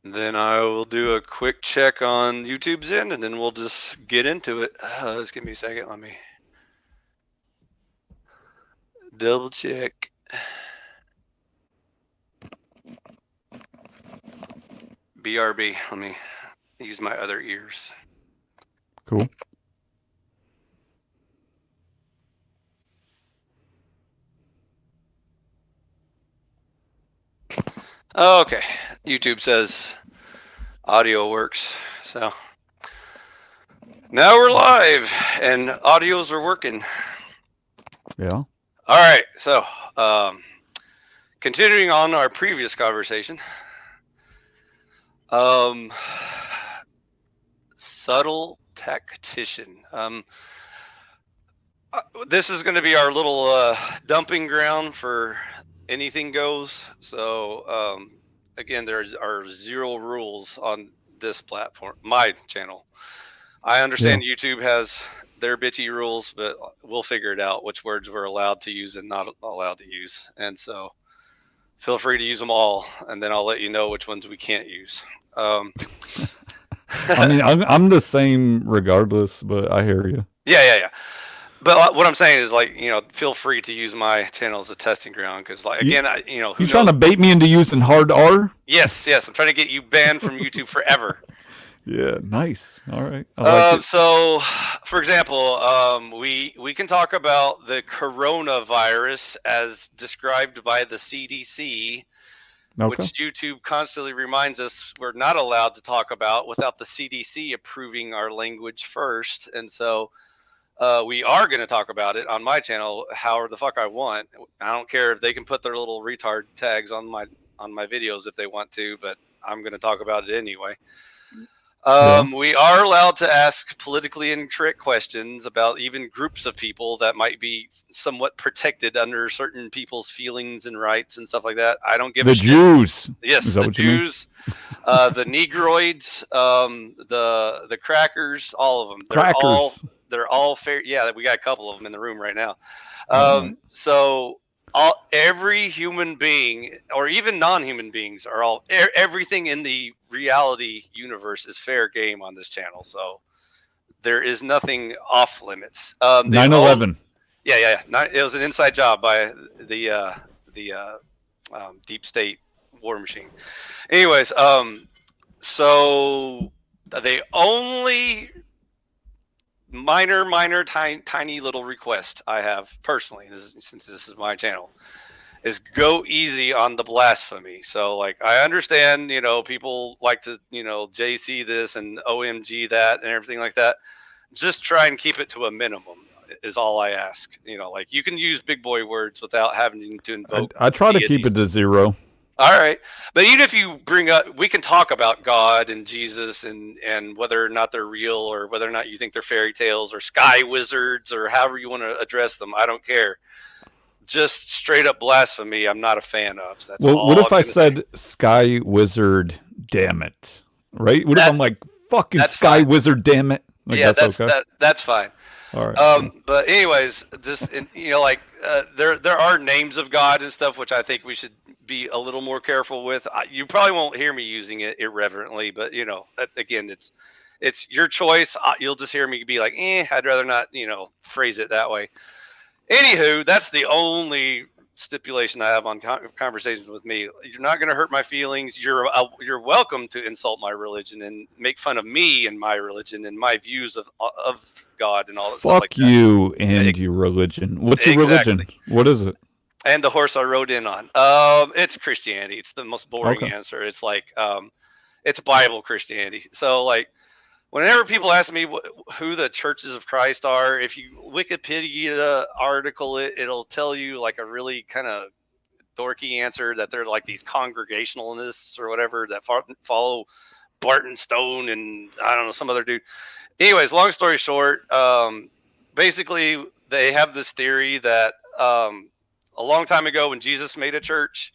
Then I will do a quick check on YouTube's end, and then we'll just get into it. Just give me a second. Let me double check. BRB. Let me use my other ears. Cool. Okay. YouTube says audio works. So now we're live and audios are working. Yeah. All right. So continuing on our previous conversation. Subtle tactician. This is going to be our little dumping ground for anything goes. So again, there are 0 rules on this platform, my channel. I understand YouTube has their bitchy rules, but we'll figure it out which words we're allowed to use and not allowed to use. And so feel free to use them all, and then I'll let you know which ones we can't use. I mean, I'm the same regardless, but I hear you. Yeah. But what I'm saying is, like, feel free to use my channel as a testing ground, because, like, again, who You trying knows? to bait me into using hard R? Yes, I'm trying to get you banned from YouTube forever. Yeah, nice. All right, I like it. So, for example, we can talk about the coronavirus as described by the CDC, which YouTube constantly reminds us we're not allowed to talk about without the CDC approving our language first. And so we are going to talk about it on my channel however the fuck I want. I don't care if they can put their little retard tags on my videos if they want to, but I'm going to talk about it anyway. We are allowed to ask politically incorrect questions about even groups of people that might be somewhat protected under certain people's feelings and rights and stuff like that. I don't give a shit. Jews. Yes, Is that the what you mean? Jews, the Negroids, the crackers, all of them. They're all fair. Yeah, we got a couple of them in the room right now. So every human being, or even non-human beings, are all everything in the reality universe is fair game on this channel. So there is nothing off limits. 9/11. Yeah. It was an inside job by the deep state war machine. Anyways, so the only minor, tiny little request I have personally, since this is my channel, is go easy on the blasphemy. So, like, I understand, people like to, JC this and OMG that and everything like that. Just try and keep it to a minimum is all I ask. Like, you can use big boy words without having to invoke. I try to keep it to 0. All right. But even if you bring up, we can talk about God and Jesus and whether or not they're real, or whether or not you think they're fairy tales or sky wizards or however you want to address them. I don't care. Just straight up blasphemy, I'm not a fan of. That's all. What if I said sky wizard, damn it? Right? What if I'm like, fucking sky wizard, damn it? Like, yeah, that's okay. That's fine. All right. But anyways, just like there are names of God and stuff, which I think we should be a little more careful with. You probably won't hear me using it irreverently, but again, it's your choice. You'll just hear me be like, I'd rather not, phrase it that way. Anywho, that's the only stipulation I have on conversations with me. You're not going to hurt my feelings. You're welcome to insult my religion and make fun of me and my religion and my views of God and all that stuff like that. Fuck you and your religion. What's your religion? What is it? And the horse I rode in on. It's Christianity. It's the most boring answer. It's like it's Bible Christianity. So, like, whenever people ask me who the Churches of Christ are, if you Wikipedia article it, it'll tell you like a really kind of dorky answer that they're like these Congregationalists or whatever that follow Barton Stone and I don't know, some other dude. Anyways, long story short, basically they have this theory that a long time ago when Jesus made a church,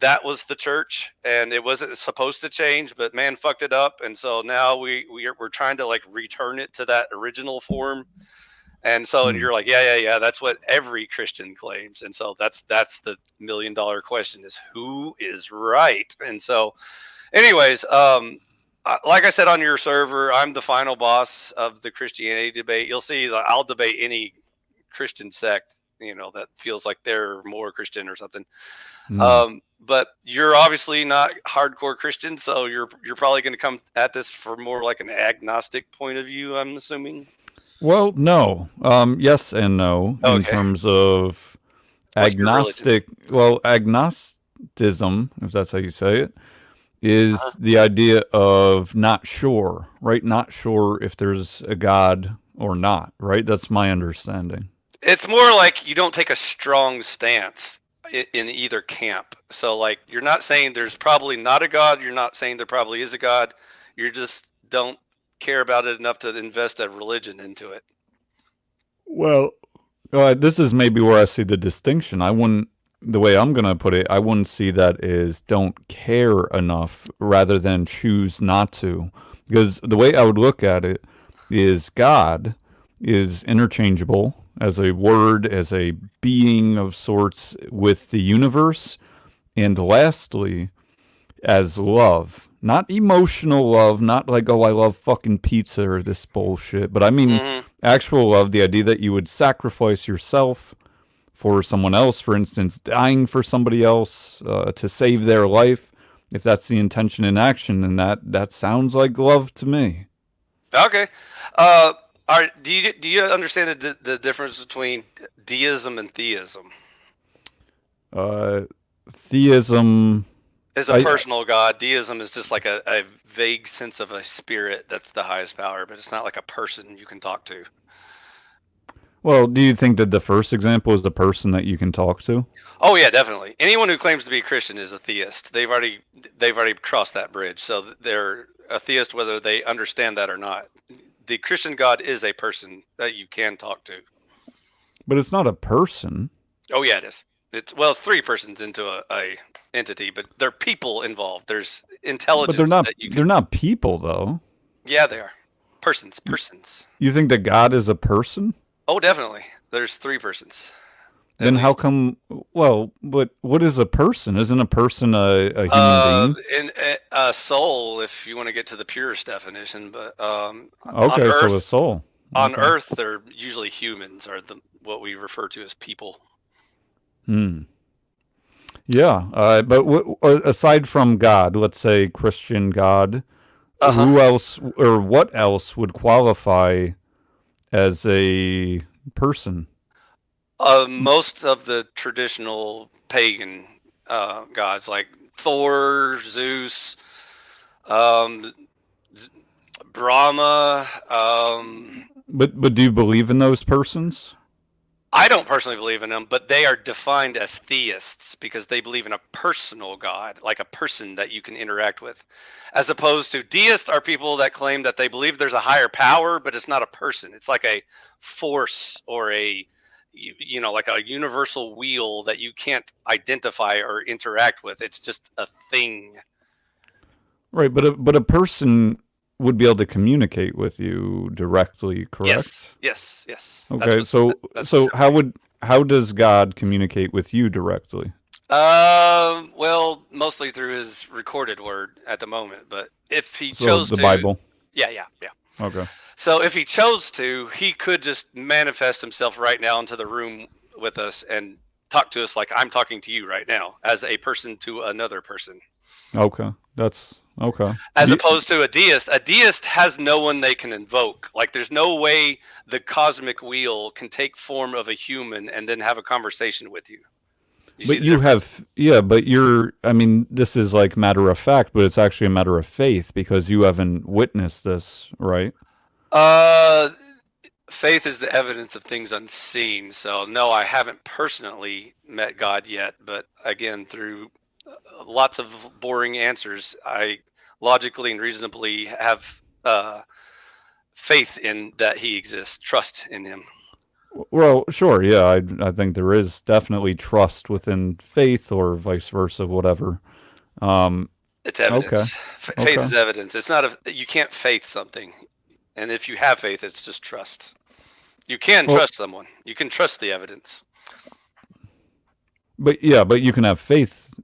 that was the church and it wasn't supposed to change, but man fucked it up. And so now we're trying to like return it to that original form. And so, and you're like, yeah. That's what every Christian claims. And so that's the $1 million question is who is right. And so Anyways, like I said on your server, I'm the final boss of the Christianity debate. You'll see that I'll debate any Christian sect, that feels like they're more Christian or something. But you're obviously not hardcore Christian, so you're probably going to come at this for more like an agnostic point of view, I'm assuming. Well, no. Yes and no in terms of agnostic. Well, agnosticism, if that's how you say it, is the idea of not sure, right? Not sure if there's a God or not, right? That's my understanding. It's more like you don't take a strong stance in either camp. So, like, you're not saying there's probably not a God. You're not saying there probably is a God. You just don't care about it enough to invest a religion into it. Well, this is maybe where I see the distinction. The way I'm going to put it, I wouldn't see that as don't care enough rather than choose not to. Because the way I would look at it is God is interchangeable as a word, as a being of sorts with the universe. And lastly, as love. Not emotional love, not like, oh, I love fucking pizza or this bullshit. But I mean actual love, the idea that you would sacrifice yourself for someone else, for instance, dying for somebody else to save their life. If that's the intention in action, then that sounds like love to me. Okay. Do you understand the difference between deism and theism? Theism is a personal God. Deism is just like a vague sense of a spirit that's the highest power, but it's not like a person you can talk to. Well, do you think that the first example is the person that you can talk to? Oh yeah, definitely. Anyone who claims to be a Christian is a theist. They've already crossed that bridge, so they're a theist whether they understand that or not. The Christian God is a person that you can talk to. But it's not a person. Oh yeah, it is. It's three persons into a entity, but there are people involved. There's intelligence. But they're not people though. Yeah, they are. Persons. You think that God is a person? Oh, definitely. There's three persons. Then how come? Well, but what is a person? Isn't a person a human being? A soul, if you want to get to the purest definition. But okay, so a soul. On Earth, they're usually humans, are what we refer to as people. Yeah, but aside from God, let's say Christian God, who else or what else would qualify as a person? Most of the traditional pagan gods, like Thor, Zeus, Brahma. But do you believe in those persons? I don't personally believe in them, but they are defined as theists because they believe in a personal God, like a person that you can interact with, as opposed to deists are people that claim that they believe there's a higher power, but it's not a person. It's like a force or like a universal wheel that you can't identify or interact with. It's just a thing. Right, but a person would be able to communicate with you directly, correct? Yes. Okay, so how does God communicate with you directly? Well, mostly through his recorded word at the moment, but if he chose the Bible. Yeah. Okay. So if he chose to, he could just manifest himself right now into the room with us and talk to us like I'm talking to you right now, as a person to another person. Okay, that's okay. As opposed to a deist has no one they can invoke. Like there's no way the cosmic wheel can take form of a human and then have a conversation with you. But this is like matter of fact, but it's actually a matter of faith because you haven't witnessed this, right? Faith is the evidence of things unseen. So no, I haven't personally met God yet, but again, through lots of boring answers, I logically and reasonably have faith in that he exists, trust in him. Well, sure, yeah, I think there is definitely trust within faith or vice versa, whatever. It's evidence. Okay. Faith is evidence. It's not you can't faith something, and if you have faith, it's just trust. You can trust someone. You can trust the evidence. But you can have faith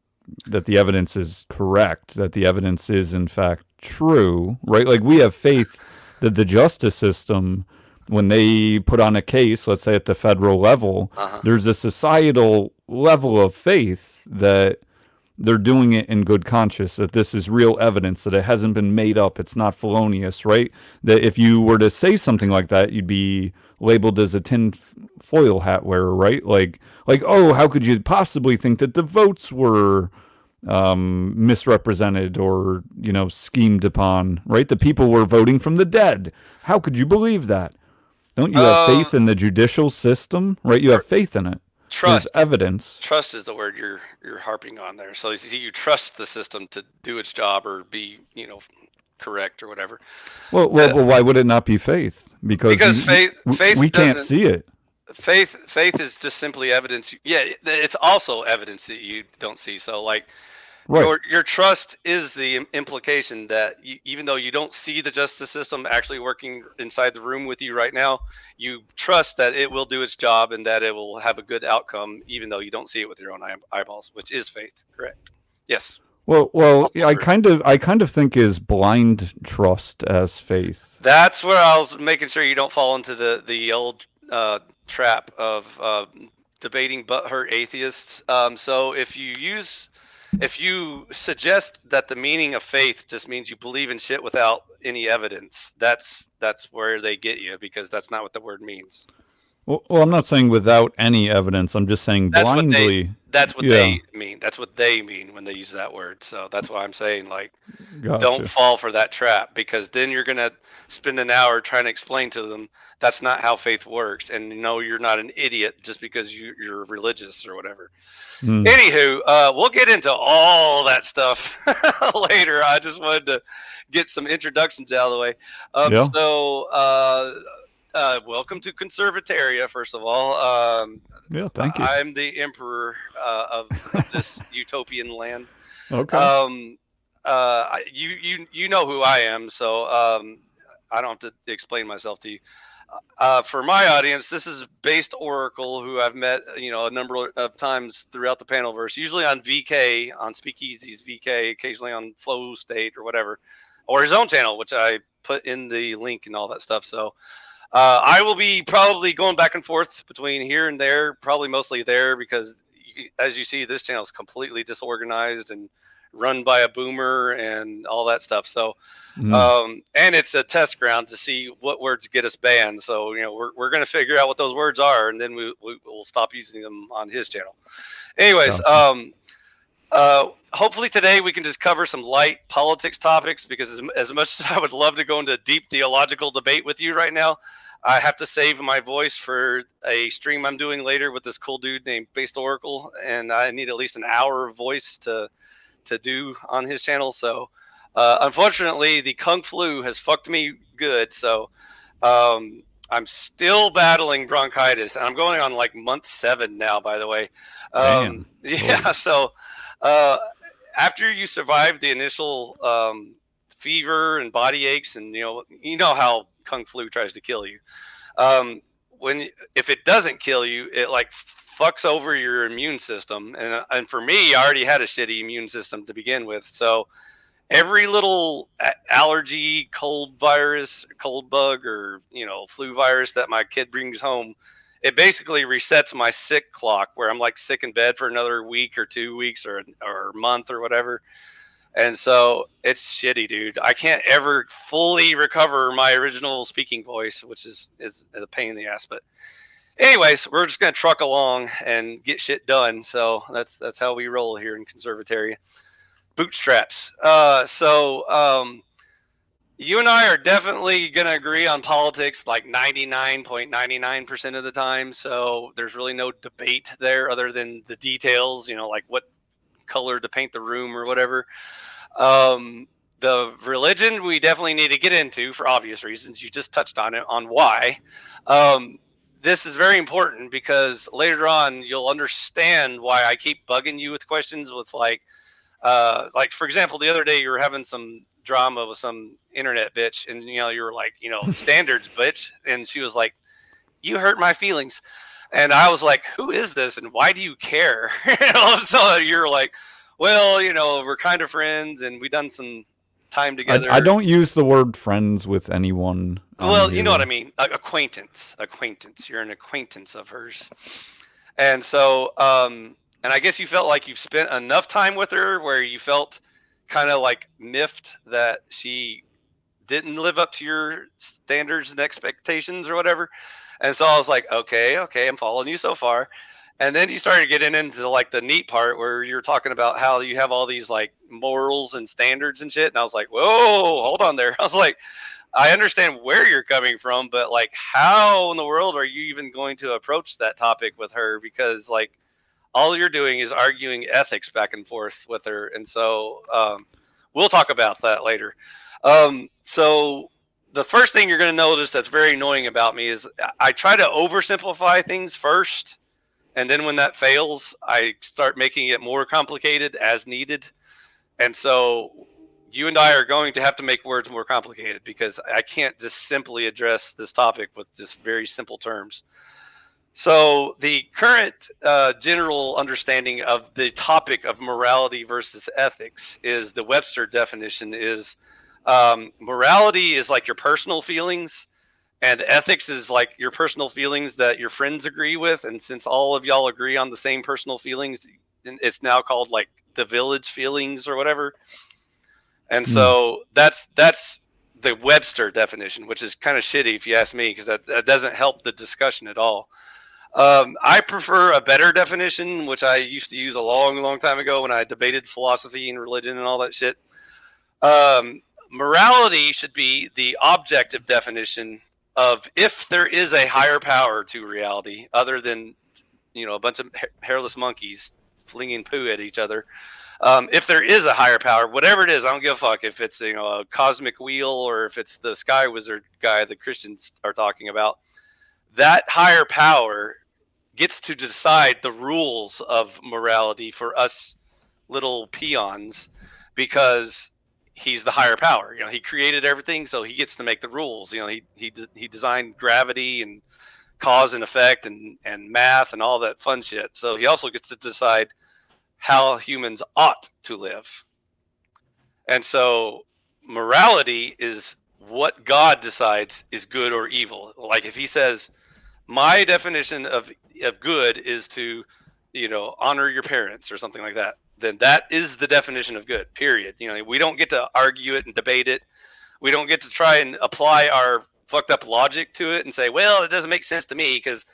that the evidence is correct, that the evidence is in fact true, right? Like we have faith that the justice system, when they put on a case, let's say at the federal level, there's a societal level of faith that they're doing it in good conscience, that this is real evidence, that it hasn't been made up, it's not felonious, right? That if you were to say something like that, you'd be labeled as a tin foil hat wearer, right? Like, oh, how could you possibly think that the votes were misrepresented or, schemed upon, right? The people were voting from the dead. How could you believe that? Don't you have faith in the judicial system, right? You have faith in it. Trust. There's evidence. Trust is the word you're harping on there. So you trust the system to do its job or be, correct or whatever. Well, why would it not be faith? Because faith we can't see it. Faith is just simply evidence. Yeah, it's also evidence that you don't see. So like, right. Your trust is the implication that even though you don't see the justice system actually working inside the room with you right now, you trust that it will do its job and that it will have a good outcome, even though you don't see it with your own eyeballs, which is faith. Correct. Yes. Well, yeah, I kind of think is blind trust as faith. That's where I was making sure you don't fall into the old trap of debating butthurt atheists. So if you suggest that the meaning of faith just means you believe in shit without any evidence, that's where they get you, because that's not what the word means. Well, I'm not saying without any evidence. I'm just saying blindly. That's what they mean. That's what they mean when they use that word. So that's why I'm saying, like, don't fall for that trap, because then you're going to spend an hour trying to explain to them that's not how faith works. And you're not an idiot just because you're religious or whatever. Anywho, we'll get into all that stuff later. I just wanted to get some introductions out of the way. So, welcome to Conservataria, first of all. Thank you. I'm the emperor of this utopian land. Okay. You know who I am, so I don't have to explain myself to you. For my audience, this is BasedOracle, who I've met, a number of times throughout the panelverse, usually on VK, on Speakeasy's VK, occasionally on Flow State or whatever, or his own channel, which I put in the link and all that stuff. So I will be probably going back and forth between here and there, probably mostly there, because as you see, this channel is completely disorganized and run by a boomer and all that stuff. So, and it's a test ground to see what words get us banned. So, we're going to figure out what those words are, and then we'll stop using them on his channel. Anyways, hopefully today we can just cover some light politics topics, because as much as I would love to go into deep theological debate with you right now, I have to save my voice for a stream I'm doing later with this cool dude named BasedOracle, and I need at least an hour of voice to do on his channel. So unfortunately, the Kung Flu has fucked me good. So I'm still battling bronchitis, and I'm going on like month 7 now, by the way. Yeah. So after you survive the initial fever and body aches, and you know how Kung Flu tries to kill you, if it doesn't kill you, it like fucks over your immune system. And for me, I already had a shitty immune system to begin with. So every little allergy, cold virus, cold bug, or flu virus that my kid brings home, it basically resets my sick clock, where I'm like sick in bed for another week or 2 weeks or a month or whatever. And so it's shitty, dude. I can't ever fully recover my original speaking voice, which is a pain in the ass. But anyways, we're just going to truck along and get shit done. So that's how we roll here in Conservataria. Bootstraps. You and I are definitely going to agree on politics like 99.99% of the time. So there's really no debate there other than the details, like what color to paint the room or whatever. The religion we definitely need to get into for obvious reasons. You just touched on it, on why. This is very important, because later on you'll understand why I keep bugging you with questions with like for example, the other day you were having some drama with some internet bitch, and you were like, standards bitch, and she was like, you hurt my feelings. And I was like, who is this and why do you care? So you're like, well, we're kind of friends and we done some time together. I don't use the word friends with anyone on Well, here. you know what I mean. Acquaintance. You're an acquaintance of hers. And so, and I guess you felt like you've spent enough time with her where you felt kind of like miffed that she didn't live up to your standards and expectations or whatever. And so I was like, okay, I'm following you so far. And then you started getting into like the neat part where you're talking about how you have all these like morals and standards and shit. And I was like, whoa, hold on there. I was like, I understand where you're coming from, but like, how in the world are you even going to approach that topic with her? Because like, all you're doing is arguing ethics back and forth with her. And so we'll talk about that later. So the first thing you're going to notice that's very annoying about me is I try to oversimplify things first. And then when that fails, I start making it more complicated as needed. And so you and I are going to have to make words more complicated because I can't just simply address this topic with just very simple terms. So the current general understanding of the topic of morality versus ethics is the Webster definition is morality is like your personal feelings, and ethics is like your personal feelings that your friends agree with. And since all of y'all agree on the same personal feelings, it's now called like the village feelings or whatever. And so that's the Webster definition, which is kind of shitty if you ask me, because that doesn't help the discussion at all. I prefer a better definition, which I used to use a long time ago when I debated philosophy and religion and all that shit. Morality should be the objective definition of if there is a higher power to reality other than, a bunch of hairless monkeys flinging poo at each other. If there is a higher power, whatever it is, I don't give a fuck if it's, a cosmic wheel or if it's the sky wizard guy the Christians are talking about. That higher power gets to decide the rules of morality for us little peons because he's the higher power. He created everything, so he gets to make the rules. He designed gravity and cause and effect and math and all that fun shit. So he also gets to decide how humans ought to live. And so morality is what God decides is good or evil. Like if he says, my definition of good is to, honor your parents or something like that, then that is the definition of good, period. We don't get to argue it and debate it. We don't get to try and apply our fucked up logic to it and say, well, it doesn't make sense to me because,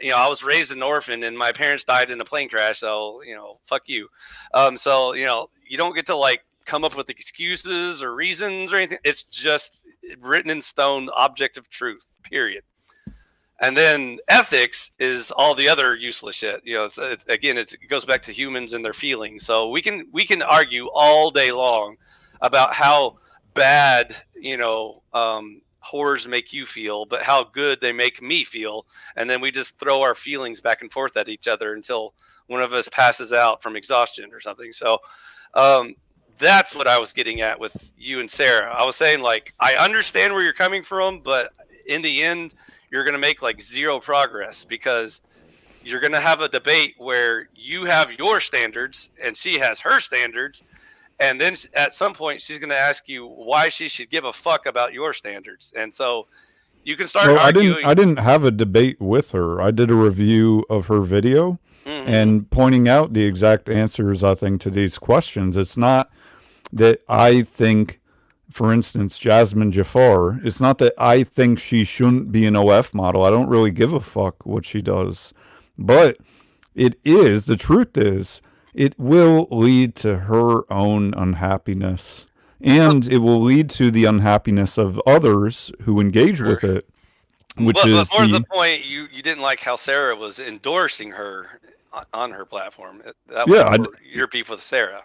I was raised an orphan and my parents died in a plane crash. So, fuck you. So, you don't get to like come up with excuses or reasons or anything. It's just written in stone, objective truth, period. And then ethics is all the other useless shit. It goes back to humans and their feelings. So we can argue all day long about how bad, whores make you feel, but how good they make me feel. And then we just throw our feelings back and forth at each other until one of us passes out from exhaustion or something. So that's what I was getting at with you and Sarah. I was saying, like, I understand where you're coming from, but in the end, you're going to make like zero progress because you're going to have a debate where you have your standards and she has her standards. And then at some point she's going to ask you why she should give a fuck about your standards. And so you can start arguing. I didn't have a debate with her. I did a review of her video and pointing out the exact answers, I think, to these questions. It's not that I think, for instance, Jasmine Jafar, it's not that I think she shouldn't be an OF model. I don't really give a fuck what she does. But the truth is, it will lead to her own unhappiness. And it will lead to the unhappiness of others who engage with it. But more to the point, you didn't like how Sarah was endorsing her on her platform. That was your beef with Sarah.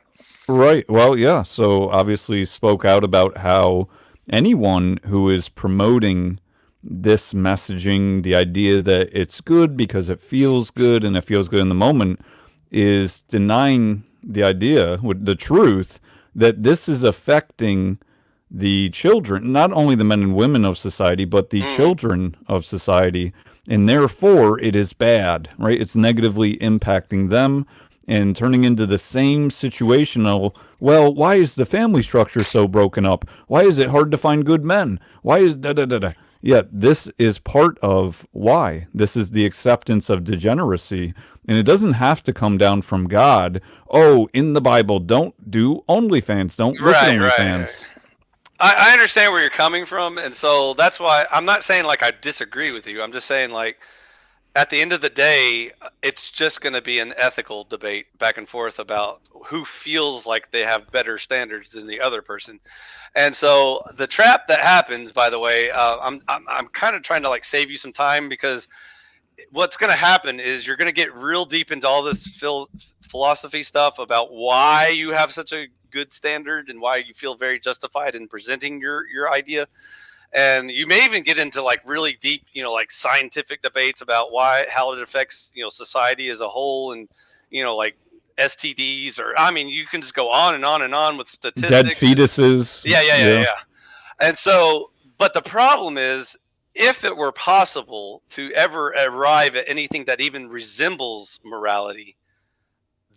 Right. Well, yeah. So obviously spoke out about how anyone who is promoting this messaging, the idea that it's good because it feels good and it feels good in the moment, is denying the idea, the truth, that this is affecting the children, not only the men and women of society, but the children of society. And therefore, it is bad, right? It's negatively impacting them. and turning into the same situational, well, why is the family structure so broken up? Why is it hard to find good men? Why is da da da da? Yeah, this is part of why. This is the acceptance of degeneracy. And it doesn't have to come down from God. Oh, in the Bible, don't do OnlyFans. Don't look at OnlyFans. I understand where you're coming from. And so that's why I'm not saying like I disagree with you. I'm just saying like at the end of the day, it's just going to be an ethical debate back and forth about who feels like they have better standards than the other person. And so the trap that happens, by the way, I'm kind of trying to like save you some time, because what's going to happen is you're going to get real deep into all this philosophy stuff about why you have such a good standard and why you feel very justified in presenting your idea. And you may even get into like really deep, like scientific debates about how it affects, society as a whole, and, like STDs, or, I mean, you can just go on and on and on with statistics. Dead fetuses. Yeah. And so, but the problem is, if it were possible to ever arrive at anything that even resembles morality,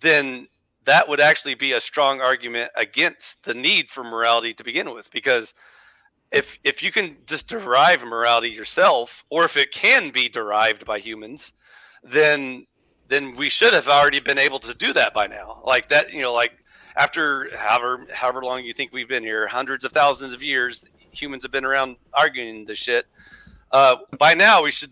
then that would actually be a strong argument against the need for morality to begin with, because if you can just derive morality yourself, or if it can be derived by humans, then we should have already been able to do that by now. Like that, like after however long you think we've been here, hundreds of thousands of years, humans have been around arguing this shit. By now we should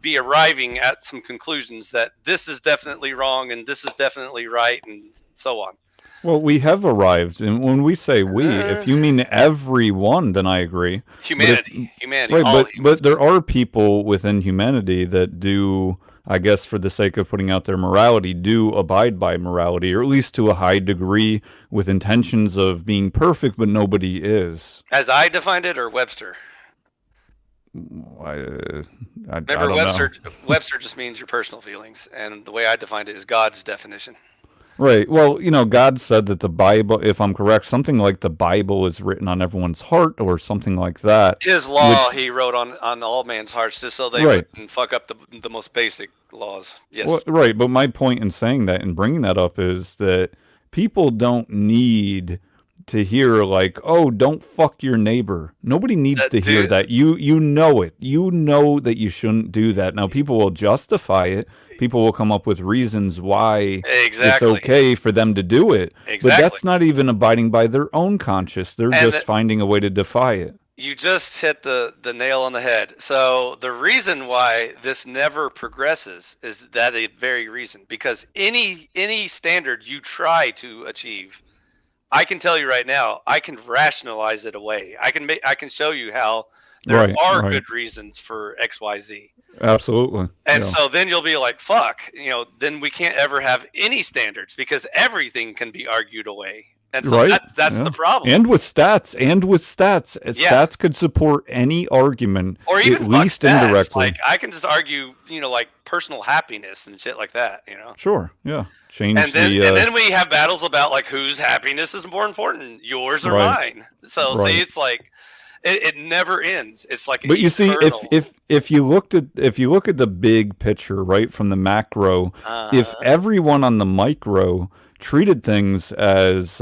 be arriving at some conclusions that this is definitely wrong and this is definitely right, and so on. Well, we have arrived, and when we say we, if you mean everyone, then I agree. Humanity, right? But there are people within humanity that do, I guess, for the sake of putting out their morality, do abide by morality, or at least to a high degree, with intentions of being perfect, but nobody is. As I defined it, or Webster? Remember, Webster just means your personal feelings, and the way I defined it is God's definition. Right. Well, God said that the Bible, if I'm correct, something like the Bible is written on everyone's heart, or something like that. His law, he wrote on all man's hearts, just so they wouldn't fuck up the most basic laws. Yes. Well, right. But my point in saying that and bringing that up is that people don't need to hear like, oh, don't fuck your neighbor. Nobody needs to hear that. You know it. You know that you shouldn't do that. Now, people will justify it. People will come up with reasons why it's okay for them to do it. Exactly. But that's not even abiding by their own conscience. They're just finding a way to defy it. You just hit the nail on the head. So the reason why this never progresses is that very reason. Because any standard you try to achieve, I can tell you right now, I can rationalize it away. I can show you how there are good reasons for X, Y, Z. Absolutely. And so then you'll be like, fuck, then we can't ever have any standards, because everything can be argued away. And so that's the problem. And with stats, stats could support any argument, or even at least indirectly. Like I can just argue, like personal happiness and shit like that, Sure, yeah. And then we have battles about like whose happiness is more important, yours or mine. So see, it's like it never ends. It's like, but you see, if you look at the big picture, right, from the macro, if everyone on the micro treated things as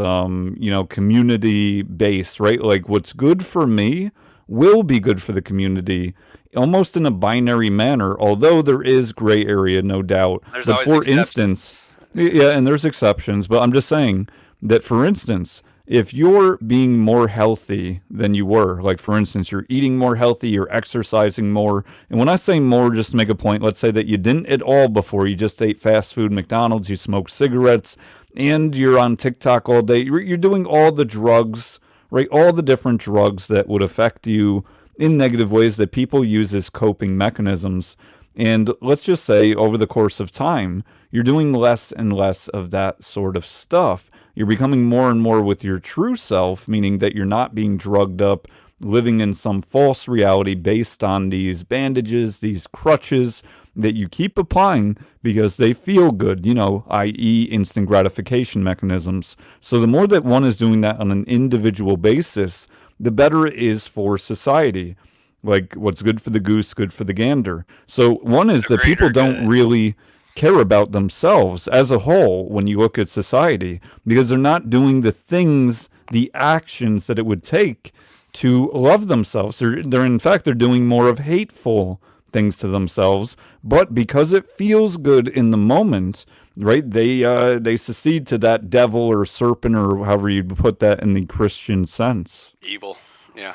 community based, right? Like what's good for me will be good for the community, almost in a binary manner, although there is gray area, no doubt. There's but for instance, and there's exceptions, but I'm just saying that, for instance, if you're being more healthy than you were, like for instance, you're eating more healthy, you're exercising more, and when I say more, just to make a point, let's say that you didn't at all before, you just ate fast food, McDonald's, you smoked cigarettes, and you're on TikTok all day, you're doing all the drugs, right? All the different drugs that would affect you in negative ways that people use as coping mechanisms. And let's just say over the course of time, you're doing less and less of that sort of stuff. You're becoming more and more with your true self, meaning that you're not being drugged up, living in some false reality based on these bandages, these crutches that you keep applying because they feel good, i.e. instant gratification mechanisms. So the more that one is doing that on an individual basis, the better it is for society. Like what's good for the goose, good for the gander. So one is that people don't really care about themselves as a whole when you look at society, because they're not doing the things, the actions that it would take to love themselves. They're in fact, they're doing more of hateful things to themselves, but because it feels good in the moment, right? They secede to that devil or serpent or however you put that in the Christian sense. Evil, yeah.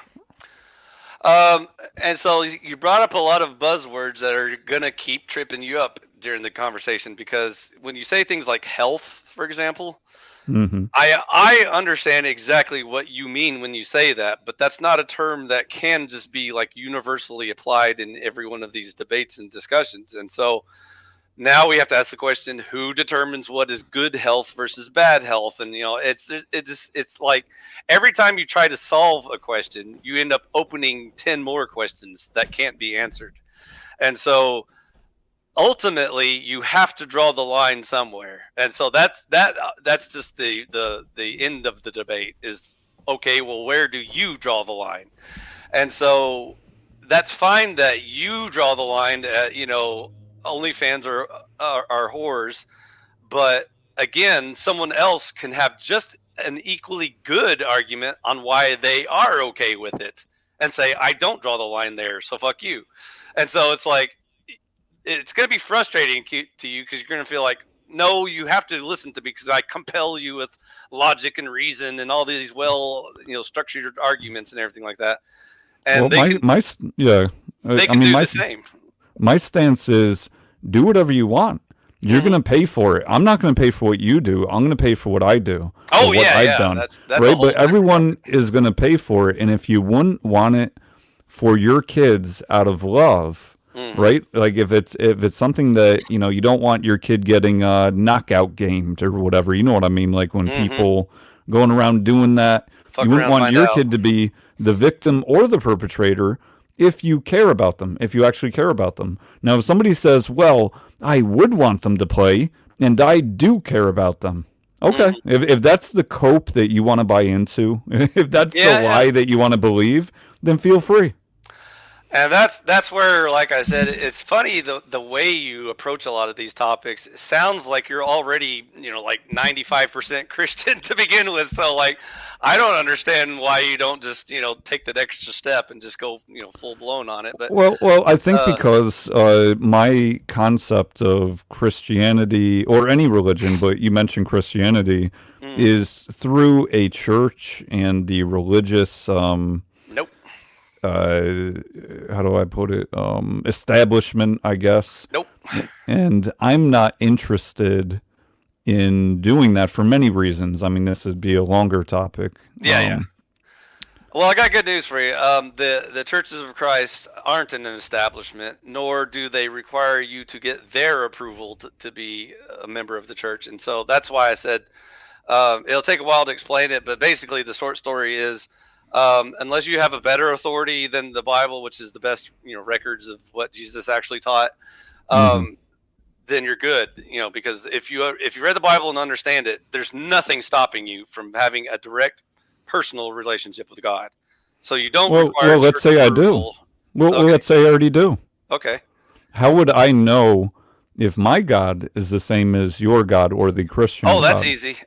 And so you brought up a lot of buzzwords that are gonna keep tripping you up during the conversation, because when you say things like health, for example, Mm-hmm. I understand exactly what you mean when you say that, but that's not a term that can just be like universally applied in every one of these debates and discussions. And so now we have to ask the question: who determines what is good health versus bad health? And it's like every time you try to solve a question, you end up opening 10 more questions that can't be answered. And so ultimately you have to draw the line somewhere. And so that's just the end of the debate is, okay, well, where do you draw the line? And so that's fine that you draw the line at, OnlyFans are whores, but again, someone else can have just an equally good argument on why they are okay with it and say, I don't draw the line there, so fuck you. And so it's like, it's going to be frustrating to you, because you're going to feel like, no, you have to listen to me because I compel you with logic and reason and all these structured arguments and everything like that. And Well, they can do the same. My stance is, do whatever you want. You're going to pay for it. I'm not going to pay for what you do. I'm going to pay for what I do. Oh, what I've done. That's right. But everyone is going to pay for it. And if you wouldn't want it for your kids out of love, right? Like if it's something that, you don't want your kid getting knockout gamed or whatever, you know what I mean? Like when people going around doing that, you wouldn't want your kid to be the victim or the perpetrator if you care about them, if you actually care about them. Now, if somebody says, well, I would want them to play and I do care about them. Okay. If that's the cope that you want to buy into, if that's the lie that you want to believe, then feel free. And that's where, like I said, it's funny the way you approach a lot of these topics. It sounds like you're already, like 95% Christian to begin with. So like, I don't understand why you don't just, take that extra step and just go, full blown on it. But well, I think because my concept of Christianity, or any religion, but you mentioned Christianity, is through a church and the religious. How do I put it? Establishment, I guess. Nope. And I'm not interested in doing that for many reasons. I mean, this would be a longer topic. Yeah. Well, I got good news for you. The Churches of Christ aren't an establishment, nor do they require you to get their approval to be a member of the church. And so that's why I said it'll take a while to explain it. But basically, the short story is, unless you have a better authority than the Bible, which is the best, records of what Jesus actually taught, then you're good. Because if you read the Bible and understand it, there's nothing stopping you from having a direct personal relationship with God. So you don't require. Well, let's say I do. Well, let's say I already do. Okay. How would I know if my God is the same as your God or the Christian God? Oh, that's easy.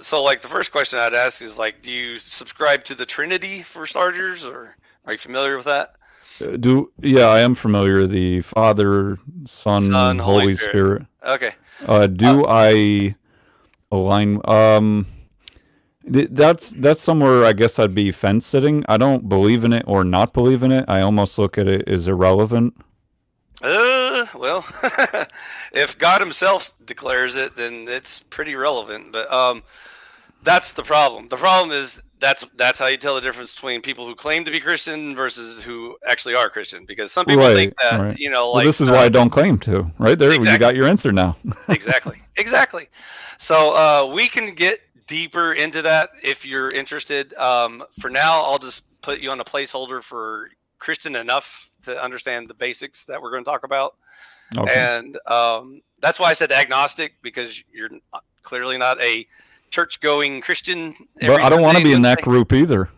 So like the first question I'd ask is like, do you subscribe to the Trinity for starters, or are you familiar with that? I am familiar. The Father, Son, Holy Spirit. Okay. Do I align? That's somewhere I guess I'd be fence sitting. I don't believe in it or not believe in it. I almost look at it as irrelevant. Well, if God himself declares it, then it's pretty relevant. But that's the problem. The problem is that's how you tell the difference between people who claim to be Christian versus who actually are Christian. Because some people think that, like, well, this is why I don't claim to. Right there, exactly. You got your answer now. Exactly. So we can get deeper into that if you're interested. For now, I'll just put you on a placeholder for Christian enough to understand the basics that we're going to talk about. Okay. And that's why I said agnostic, because you're clearly not a church-going Christian. But I don't want to be in that group either.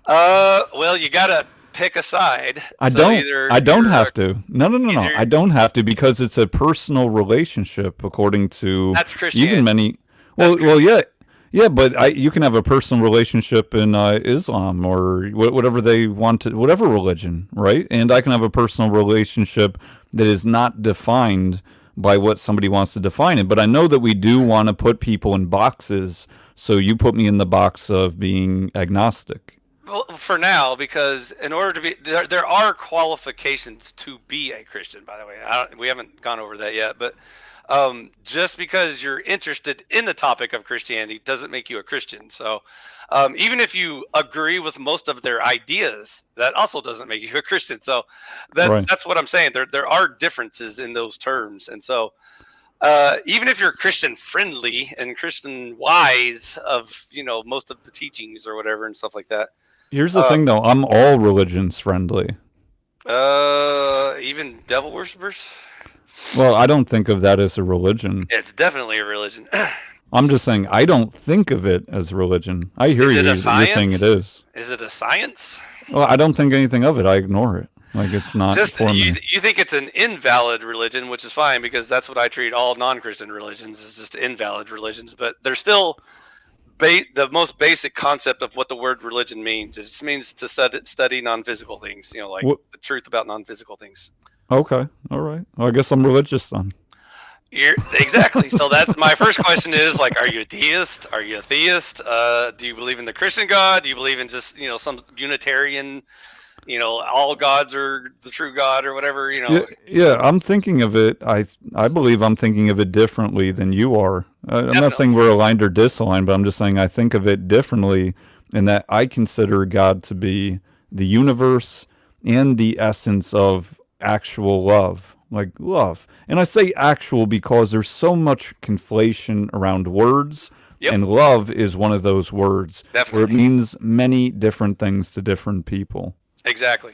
Well, you got to pick a side. I So don't. either I don't you're have to. No, no, no, no. either I don't have to because it's a personal relationship, according to that's even Christianity. many. That's Well, Christianity. yeah, yeah. But you can have a personal relationship in Islam or whatever they want to, whatever religion, right? And I can have a personal relationship that is not defined by what somebody wants to define it. But I know that we do want to put people in boxes. So you put me in the box of being agnostic. Well, for now, because in order to be there are qualifications to be a Christian. By the way, we haven't gone over that yet, but just because you're interested in the topic of Christianity doesn't make you a Christian. So even if you agree with most of their ideas, that also doesn't make you a Christian. So Right. that's what I'm saying. There are differences in those terms, and so even if you're Christian friendly and Christian wise of most of the teachings or whatever and stuff like that. Here's the Um, thing, though. I'm all religions friendly. even devil worshippers. Well, I don't think of that as a religion. It's definitely a religion. I'm just saying I don't think of it as religion. I hear Is you. it a You're saying it science? is. Is it a science? Well, I don't think anything of it. I ignore it. Like it's not Just for me. you think it's an invalid religion, which is fine because that's what I treat all non-Christian religions is just invalid religions. But they're still the most basic concept of what the word religion means. It just means to study non-physical things. Like What? the truth about non-physical things. Okay. All right. Well, I guess I'm religious then. Exactly. So that's my first question is like, are you a deist? Are you a theist? Do you believe in the Christian God? Do you believe in just, some Unitarian, all gods are the true God or whatever, Yeah, yeah. I'm thinking of it. I believe I'm thinking of it differently than you are. I'm not saying Definitely. we're aligned or disaligned, but I'm just saying I think of it differently in that I consider God to be the universe and the essence of actual love, like love. And I say actual because there's so much conflation around words, Yep. and love is one of those words where it Definitely. means many different things to different people. Exactly.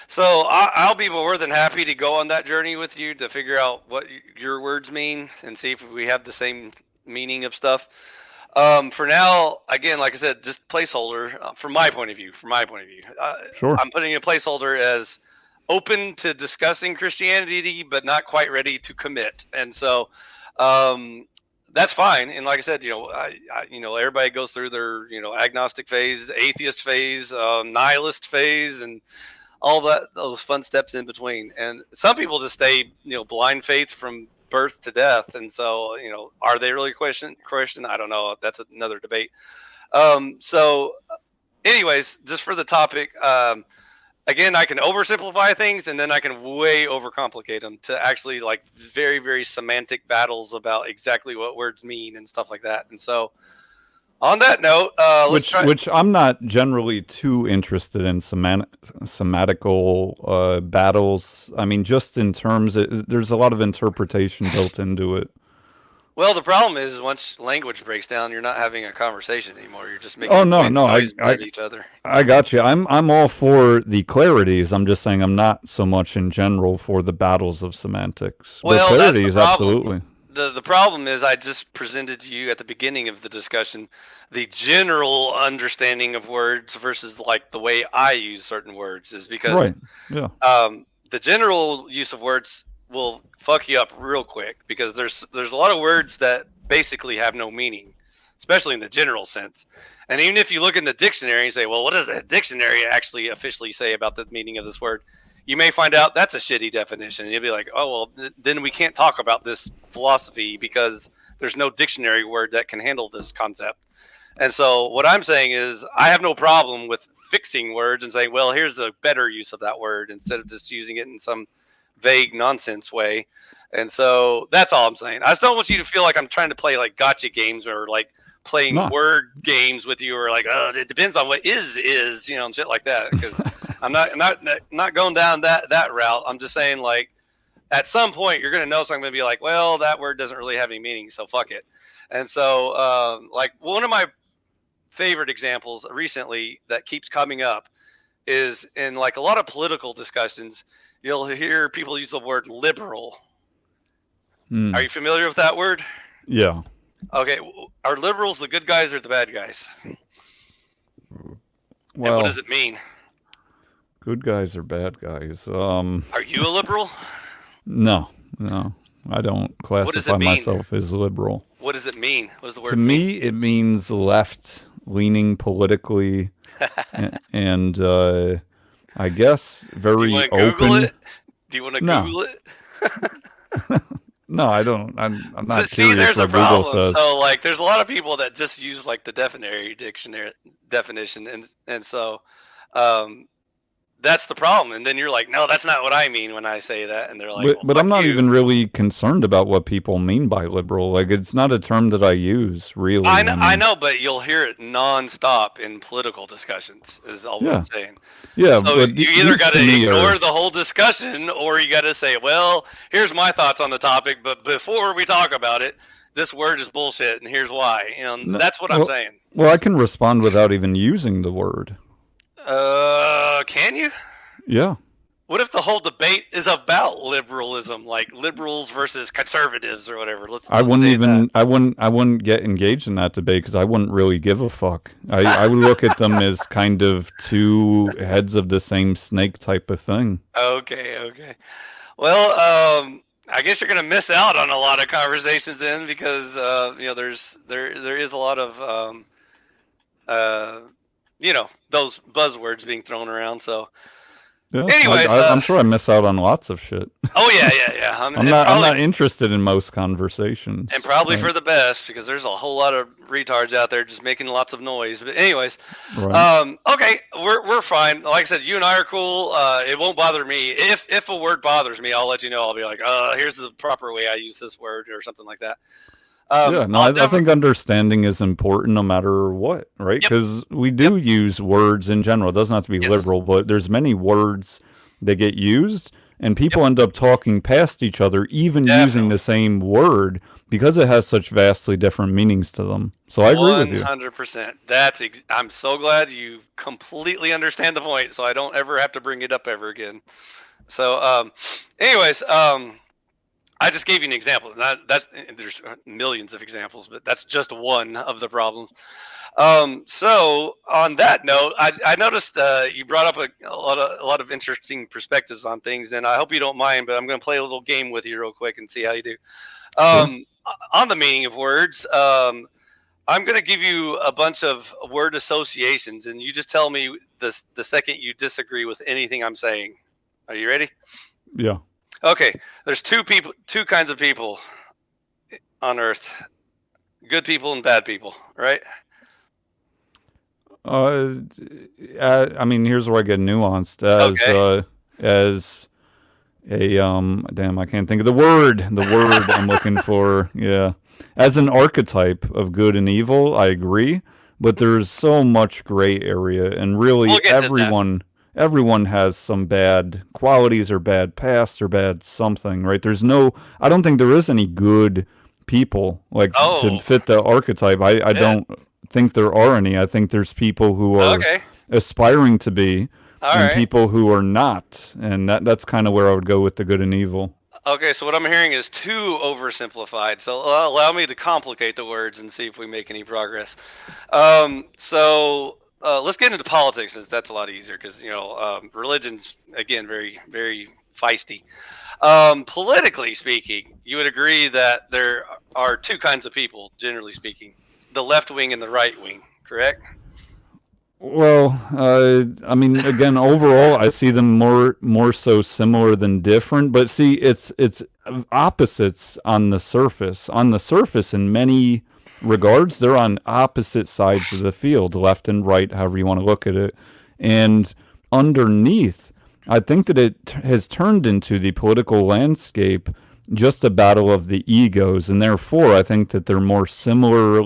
So I'll be more than happy to go on that journey with you to figure out what your words mean and see if we have the same meaning of stuff. For now, again, like I said, just placeholder from my point of view. From my point of view, Sure. I'm putting a placeholder as open to discussing Christianity, but not quite ready to commit. And so that's fine. And like I said, everybody goes through their agnostic phase, atheist phase, nihilist phase, and all those fun steps in between. And some people just stay blind faith from birth to death. And so are they really Christian? I don't know. That's another debate. So anyways, just for the topic, again, I can oversimplify things and then I can way overcomplicate them to actually like very, very semantic battles about exactly what words mean and stuff like that. And so on that note, let's try. Which I'm not generally too interested in semantical battles. I mean, just in terms, there's a lot of interpretation built into it. Well, the problem is once language breaks down, you're not having a conversation anymore. You're just Oh making no, no, noises at each other. I got you. I'm all for the clarities. I'm just saying I'm not so much in general for the battles of semantics. But Well, that's the clarities, problem. absolutely. The problem is I just presented to you at the beginning of the discussion the general understanding of words versus like the way I use certain words is because Right. Yeah. the general use of words will fuck you up real quick because there's a lot of words that basically have no meaning, especially in the general sense. And even if you look in the dictionary and say, well, what does the dictionary actually officially say about the meaning of this word? You may find out that's a shitty definition. And you'll be like, oh, well, then we can't talk about this philosophy because there's no dictionary word that can handle this concept. And so what I'm saying is I have no problem with fixing words and saying, well, here's a better use of that word instead of just using it in some vague nonsense way. And so that's all I'm saying. I just don't want you to feel like I'm trying to play like gotcha games or like playing No. word games with you or like, oh, it depends on what is, and shit like that. Because I'm not going down that route. I'm just saying like at some point you're going to know, so I'm going to be like, well, that word doesn't really have any meaning, so fuck it. And so like one of my favorite examples recently that keeps coming up is in like a lot of political discussions, you'll hear people use the word liberal. Mm. Are you familiar with that word? Yeah. Okay. Are liberals the good guys or the bad guys? Well, and what does it mean? Good guys or bad guys? Are you a liberal? No, no. I don't What does it classify mean? myself as liberal. What does it mean? What does the To word mean? me, it means left leaning politically and I guess Do you very want to Google open. it? Do you want to No, Google it? no, I don't. I'm not See, curious there's a what Google problem. says. So, like, there's a lot of people that just use like the dictionary definition, and so um, that's the problem. And then you're like, no, that's not what I mean when I say that, and they're like, well, But fuck I'm not you. even really concerned about what people mean by liberal. Like, it's not a term that I use, really. I I mean, know, but you'll hear it nonstop in political discussions. Is all what I'm yeah, saying. yeah. So But you either these got to to me ignore are, the whole discussion, or you got to say, well, here's my thoughts on the topic, but before we talk about it, this word is bullshit, and here's why. You know, no, that's what I'm well, saying. well, I can respond without even using the word. Can you? Yeah. What if the whole debate is about liberalism, like liberals versus conservatives or whatever? Let's say that. I wouldn't get engaged in that debate because I wouldn't really give a fuck. I would look at them as kind of two heads of the same snake type of thing. Okay. Well, I guess you're gonna miss out on a lot of conversations then, because you know there is a lot of uh, you know, those buzzwords being thrown around. So, Yeah, anyways, I'm sure I miss out on lots of shit. oh yeah. And I'm probably not interested in most conversations. for the best, because there's a whole lot of retards out there just making lots of noise. But anyways, Right. okay, we're fine. Like I said, you and I are cool. It won't bother me. If a word bothers me, I'll let you know. I'll be like, here's the proper way I use this word, or something like that. Yeah, no, I'll I never. think understanding is important no matter what, right? Yep. Because we Yep. do use words in general. It doesn't have to be Yes. liberal, but there's many words that get used, and Yep. people end up talking past each other, even using Definitely. the same word because it has such vastly different meanings to them. So I agree with you. 100%. I'm so glad you completely understand the point, so I don't ever have to bring it up ever again. So, anyways, I just gave you an example. There's millions of examples, but that's just one of the problems. So on that note, I noticed you brought up a lot of interesting perspectives on things, and I hope you don't mind, but I'm going to play a little game with you real quick and see how you do. Sure. On the meaning of words, I'm going to give you a bunch of word associations, and you just tell me the second you disagree with anything I'm saying. Are you ready? Yeah. Okay. There's two kinds of people on Earth: good people and bad people. Right? Uh, I mean, here's where I get nuanced Okay. as a damn, I can't think of the word. The word I'm looking for. Yeah. As an archetype of good and evil, I agree, but there's so much gray area and We'll really get to that. everyone has some bad qualities or bad past or bad something, right? I don't think there is any good people like to Oh, fit the archetype. I shit. don't think there are any. I think there's people who are Okay. aspiring to be All and right. people who are not. And that's kind of where I would go with the good and evil. Okay, so what I'm hearing is too oversimplified. So allow me to complicate the words and see if we make any progress. Let's get into politics, since that's a lot easier, because religion's again very feisty. Politically speaking, you would agree that there are two kinds of people, generally speaking: the left wing and the right wing. Correct? Well, I mean, again, overall, I see them more so similar than different. But see, it's opposites on the surface. On the surface, in many regards, they're on opposite sides of the field, left and right, however you want to look at it. And underneath, I think that has turned into the political landscape just a battle of the egos, and therefore, I think that they're more similar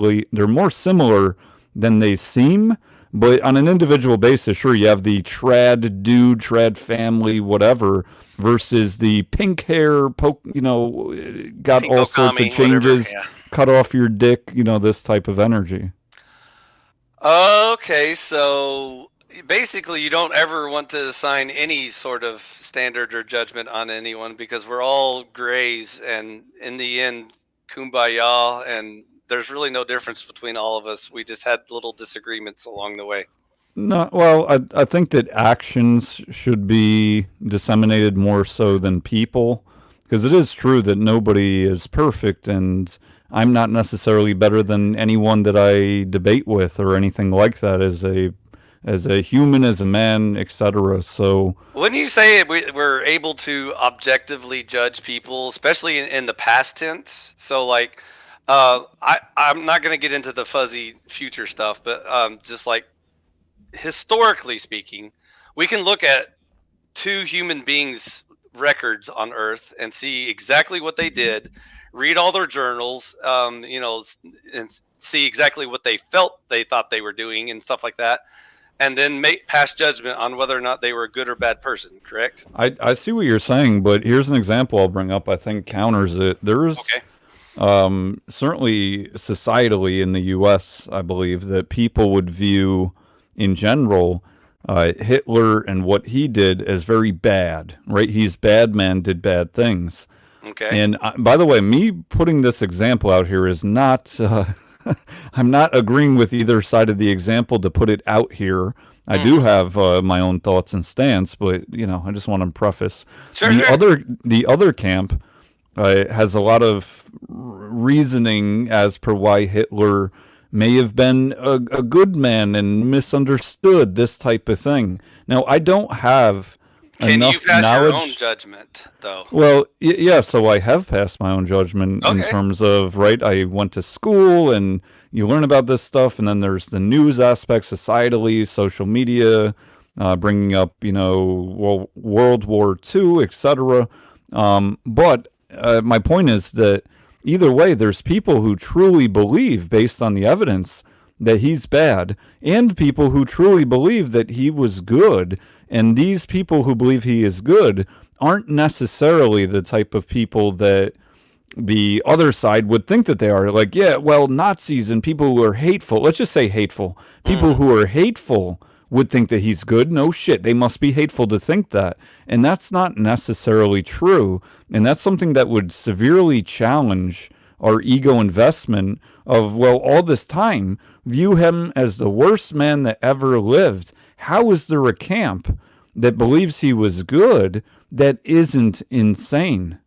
than they seem. But on an individual basis, sure, you have the trad dude, trad family, whatever, versus the pink hair, got all Pinko sorts of Kami, whatever. changes, Yeah. cut off your dick, this type of energy. Okay, so basically, you don't ever want to assign any sort of standard or judgment on anyone, because we're all grays, and in the end, kumbaya, and there's really no difference between all of us. We just had little disagreements along the way. No, well, I think that actions should be disseminated more so than people, because it is true that nobody is perfect, and I'm not necessarily better than anyone that I debate with or anything like that as a human, as a man, etc. So, Wouldn't you say we're able to objectively judge people, especially in the past tense? So, like, I'm not going to get into the fuzzy future stuff, but just like historically speaking, we can look at two human beings' records on Earth and see exactly what they did, read all their journals, and see exactly what they felt they thought they were doing and stuff like that, and then make pass judgment on whether or not they were a good or bad person. Correct? I see what you're saying, but here's an example I'll bring up I think counters it. There's Okay. certainly societally in the U.S., I believe that people would view, in general, Hitler and what he did as very bad. Right? He's bad man, did bad things. Okay. And by the way, me putting this example out here is not. I'm not agreeing with either side of the example to put it out here. I do Mm-hmm. have my own thoughts and stance, but I just want to preface Sure. Sure. the other camp has a lot of reasoning as per why Hitler may have been a good man and misunderstood this type of thing. Now, I don't have Can you enough pass your own knowledge. judgment, though? Well, yeah, so I have passed my own judgment in Okay. terms of, right, I went to school and you learn about this stuff, and then there's the news aspect, societally, social media, bringing up, World War II, etc. But my point is that either way, there's people who truly believe, based on the evidence, that he's bad, and people who truly believe that he was good. And these people who believe he is good aren't necessarily the type of people that the other side would think that they are. Like, yeah, well, Nazis and people who are hateful, let's just say hateful, people Mm-hmm. who are hateful would think that he's good. No shit, they must be hateful to think that. And that's not necessarily true. And that's something that would severely challenge our ego investment of, well, all this time, view him as the worst man that ever lived. How is there a camp that believes he was good that isn't insane?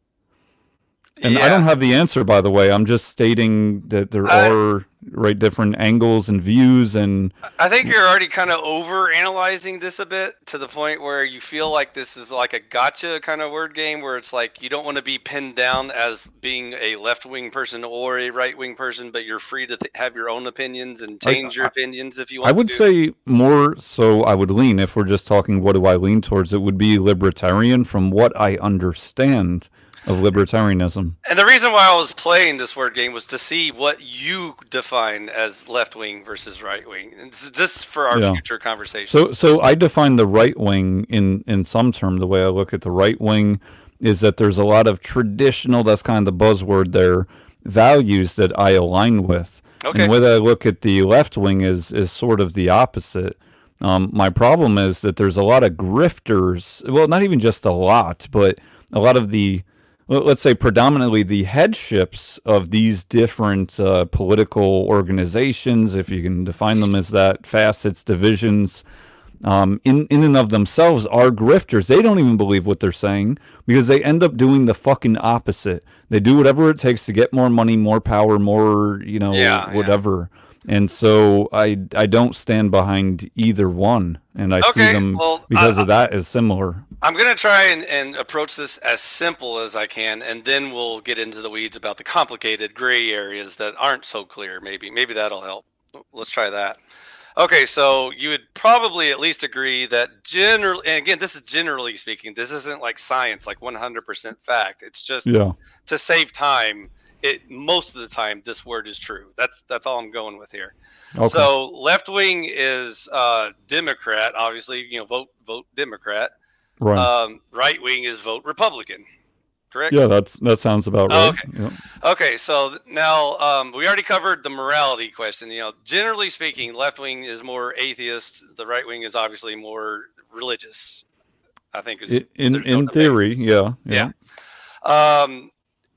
And I Yeah. don't have the answer, by the way. I'm just stating that there I are right different angles and views, and I think you're already kind of over analyzing this a bit to the point where you feel like this is like a gotcha kind of word game where it's like you don't want to be pinned down as being a left wing person or a right wing person, but you're free to have your own opinions and I, change your opinions if you I want would to. say more so. I would lean, if we're just talking, what do I lean towards? It would be libertarian, from what I understand of libertarianism. And the reason why I was playing this word game was to see what you define as left wing versus right wing. It's just for our Yeah. future conversation. So I define the right wing in some term. The way I look at the right wing is that there's a lot of traditional. That's kind of the buzzword there. Values that I align with, and the Okay. way that I look at the left wing is sort of the opposite. My problem is that there's a lot of grifters. Well, not even just a lot, but a lot of the, let's say, predominantly the headships of these different political organizations, if you can define them as that, facets, divisions, in and of themselves are grifters. They don't even believe what they're saying because they end up doing the fucking opposite. They do whatever it takes to get more money, more power, more, Yeah, yeah. whatever. And so I don't stand behind either one, and I see Okay. them Well, because of that as similar. I'm going to try and approach this as simple as I can, and then we'll get into the weeds about the complicated gray areas that aren't so clear. Maybe that'll help. Let's try that. Okay, so you would probably at least agree that generally, and again, this is generally speaking, this isn't like science, like 100% fact. It's just Yeah. to save time. It most of the time this word is true. That's all I'm going with here. Okay. So left wing is Democrat, obviously. Vote Democrat. Right. Right wing is vote Republican. Correct. Yeah, that sounds about Oh, right. okay. Yeah. Okay. So now we already covered the morality question. Generally speaking, left wing is more atheist. The right wing is obviously more religious. I think is In there's no in debate. theory, yeah, Yeah. yeah. Um,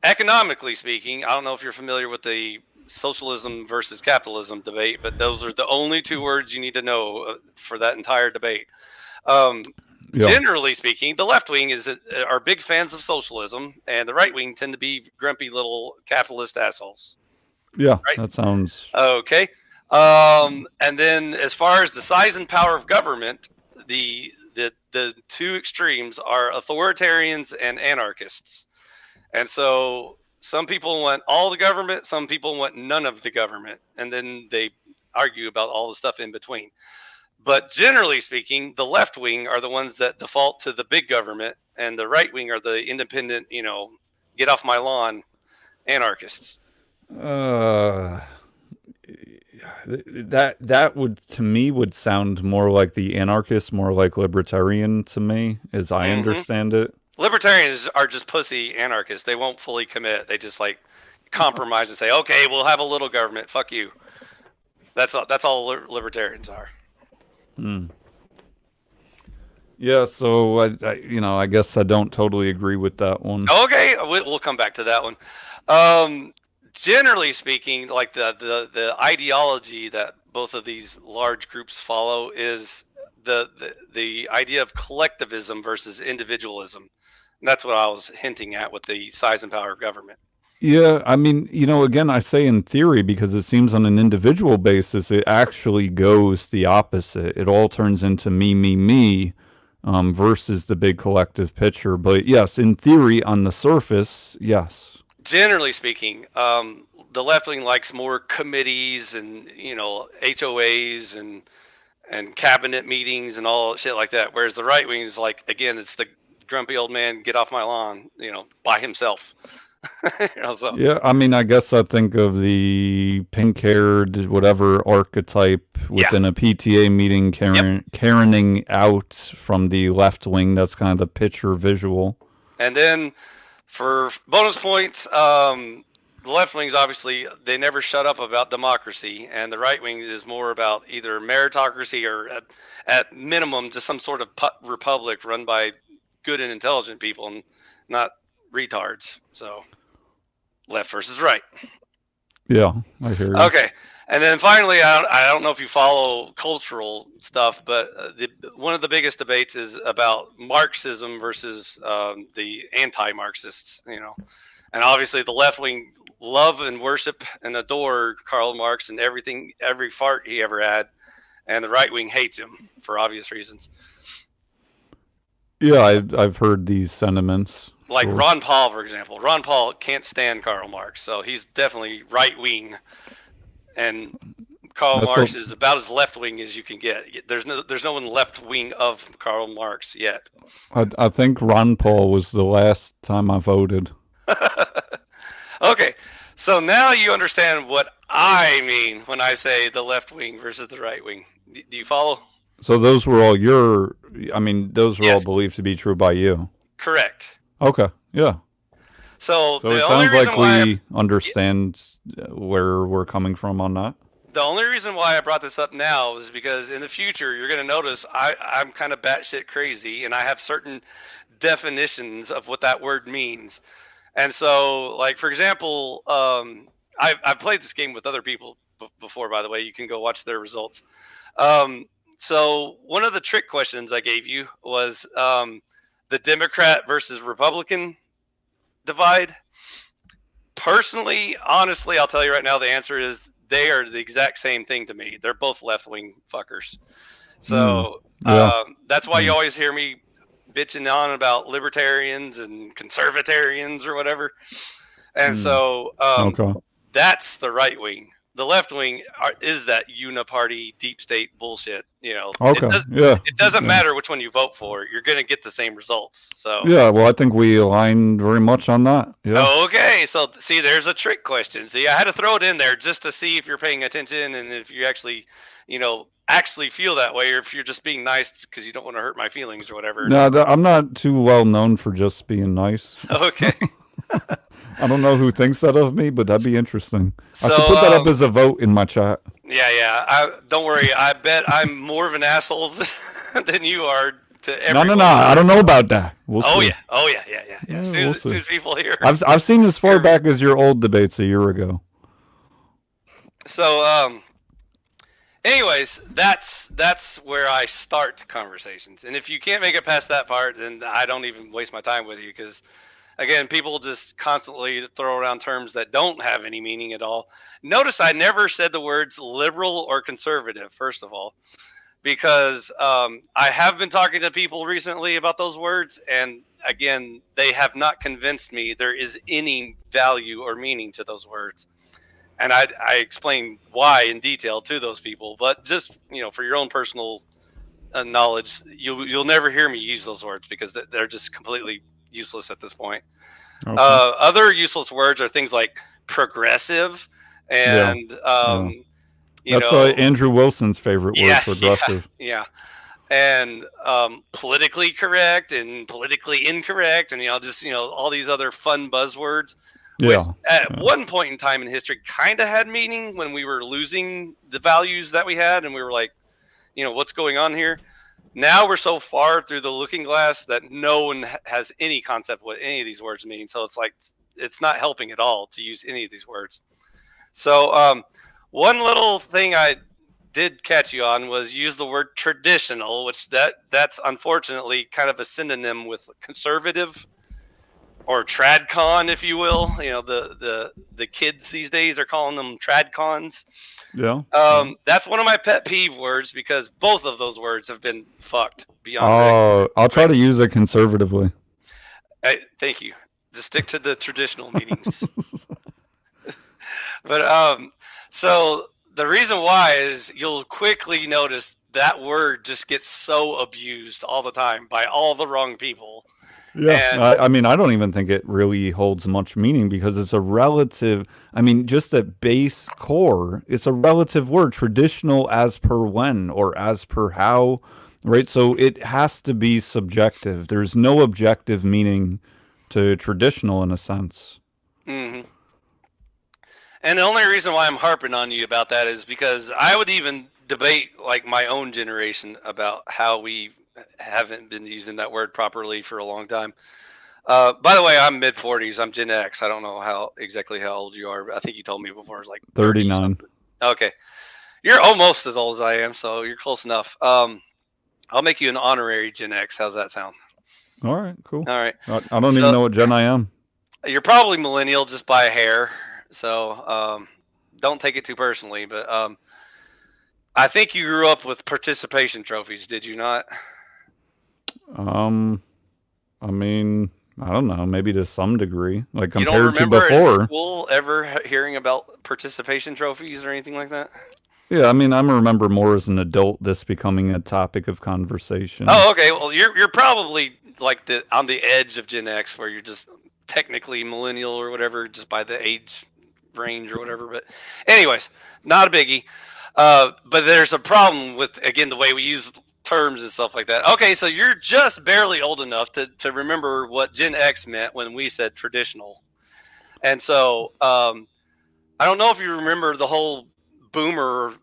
economically speaking, I don't know if you're familiar with the socialism versus capitalism debate, but those are the only two words you need to know for that entire debate. Generally speaking, the left wing are big fans of socialism, and the right wing tend to be grumpy little capitalist assholes. Yeah, right? That sounds okay. And then, as far as the size and power of government, the two extremes are authoritarians and anarchists. And so some people want all the government, some people want none of the government, and then they argue about all the stuff in between. But generally speaking, the left wing are the ones that default to the big government, and the right wing are the independent, get off my lawn anarchists. That would, to me, would sound more like the anarchist, more like libertarian to me, as I understand it. Libertarians are just pussy anarchists. They won't fully commit. They just like compromise and say, okay, we'll have a little government. Fuck you. That's all libertarians are. Yeah, so I guess I don't totally agree with that one. Okay, we'll come back to that one. Generally speaking, like the ideology that both of these large groups follow is the idea of collectivism versus individualism. And that's what I was hinting at with the size and power of government. Yeah, I mean, again, I say in theory because it seems on an individual basis, it actually goes the opposite. It all turns into me, versus the big collective picture. But yes, in theory, on the surface, yes. Generally speaking, the left wing likes more committees and HOAs and cabinet meetings and all shit like that. Whereas the right wing is like, again, it's the grumpy old man, get off my lawn, by himself. So. Yeah, I mean, I guess I think of the pink-haired whatever archetype within a PTA meeting, Karening out from the left wing. That's kind of the picture visual. And then for bonus points, the left wings, obviously, they never shut up about democracy, and the right wing is more about either meritocracy or at minimum just some sort of republic run by good and intelligent people and not retards. So left versus right. Yeah, I hear you. Okay. And then finally, I don't know if you follow cultural stuff, but one of the biggest debates is about Marxism versus the anti-Marxists, And obviously the left wing love and worship and adore Karl Marx and every fart he ever had. And the right wing hates him for obvious reasons. Yeah, I've heard these sentiments. Like Ron Paul, for example. Ron Paul can't stand Karl Marx, so he's definitely right wing. And Karl Marx is about as left wing as you can get. There's no one left wing of Karl Marx yet. I think Ron Paul was the last time I voted. Okay, so now you understand what I mean when I say the left wing versus the right wing. Do you follow? So those were all those were all believed to be true by you. Correct. Okay, yeah. So it sounds like we understand where we're coming from on that. The only reason why I brought this up now is because in the future you're going to notice I'm kind of batshit crazy, and I have certain definitions of what that word means. And so, like, for example, I've played this game with other people before, by the way. You can go watch their results. So one of the trick questions I gave you was the Democrat versus Republican divide. Personally, honestly, I'll tell you right now, the answer is they are the exact same thing to me. They're both left-wing fuckers. So that's why you always hear me bitching on about libertarians and conservatarians or whatever. And so that's the right wing. The left wing is that uniparty deep state bullshit. It doesn't matter which one you vote for. You're going to get the same results. So well, I think we align very much on that. Yeah. Okay. So see, there's a trick question. See, I had to throw it in there just to see if you're paying attention and if you actually, actually feel that way, or if you're just being nice because you don't want to hurt my feelings or whatever. No, I'm not too well known for just being nice. Okay. I don't know who thinks that of me, but that'd be interesting. So, I should put that up as a vote in my chat. Yeah. Don't worry. I bet I'm more of an asshole than you are to everyone. No. I don't know about that. We'll see. Yeah. As soon as people hear. I've seen as far back as your old debates a year ago. So, anyways, that's where I start conversations. And if you can't make it past that part, then I don't even waste my time with you, because again, people just constantly throw around terms that don't have any meaning at all. Notice I never said the words liberal or conservative, first of all, because I have been talking to people recently about those words, and again, they have not convinced me there is any value or meaning to those words. And I explain why in detail to those people, but just for your own personal knowledge, you'll never hear me use those words because they're just completely useless at this point. Okay. Other useless words are things like progressive and that's Andrew Wilson's favorite word, progressive. Yeah. And politically correct and politically incorrect, and just all these other fun buzzwords. Which at one point in time in history kind of had meaning when we were losing the values that we had, and we were like, what's going on here? Now we're so far through the looking glass that no one has any concept what any of these words mean. So it's like it's not helping at all to use any of these words. So one little thing I did catch you on was use the word traditional, which that's unfortunately kind of a synonym with conservative, or tradcon, if you will. The kids these days are calling them tradcons. Yeah. That's one of my pet peeve words, because both of those words have been fucked beyond. I'll try to use it conservatively. Thank you. Just stick to the traditional meanings. But so the reason why is you'll quickly notice that word just gets so abused all the time by all the wrong people. Yeah, I mean, I don't even think it really holds much meaning, because it's a relative. I mean, just at base core, it's a relative word. Traditional as per when or as per how, right? So it has to be subjective. There's no objective meaning to traditional in a sense. Mm-hmm. And the only reason why I'm harping on you about that is because I would even debate like my own generation about how we haven't been using that word properly for a long time. By the way, I'm mid 40s. I'm Gen X. I don't know exactly how old you are, but I think you told me before it's like 39. Okay. You're almost as old as I am, so you're close enough. I'll make you an honorary Gen X. How's that sound? All right, cool. All right. I don't even know what Gen I am. You're probably millennial just by a hair, so don't take it too personally. But I think you grew up with participation trophies, did you not? I mean, I don't know, maybe to some degree, like compared you don't remember to before. in school ever hearing about participation trophies or anything like that? Yeah, I mean, I remember more as an adult this becoming a topic of conversation. Oh, okay. Well, you're probably like on the edge of Gen X, where you're just technically millennial or whatever, just by the age range or whatever. But anyways, not a biggie. But there's a problem with, again, the way we use terms and stuff like that. Okay, so you're just barely old enough to remember what Gen X meant when we said traditional. And so I don't know if you remember the whole boomer,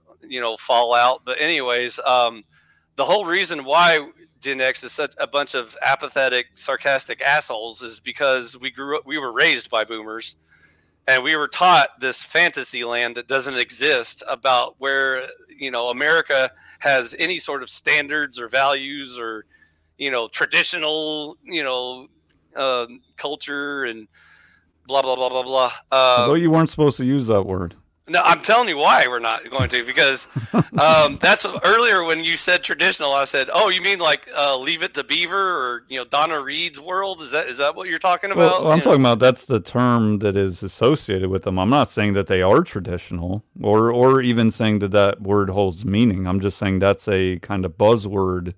fallout, but anyways, the whole reason why Gen X is such a bunch of apathetic, sarcastic assholes is because we were raised by boomers, and we were taught this fantasy land that doesn't exist about where, America has any sort of standards or values or, traditional, culture and blah, blah, blah, blah, blah. Although you weren't supposed to use that word. No, I'm telling you why we're not going to, because that's earlier when you said traditional, I said, oh, you mean like Leave It to Beaver or, Donna Reed's world? Is that what you're talking about? Well, I'm talking about that's the term that is associated with them. I'm not saying that they are traditional or even saying that word holds meaning. I'm just saying that's a kind of buzzword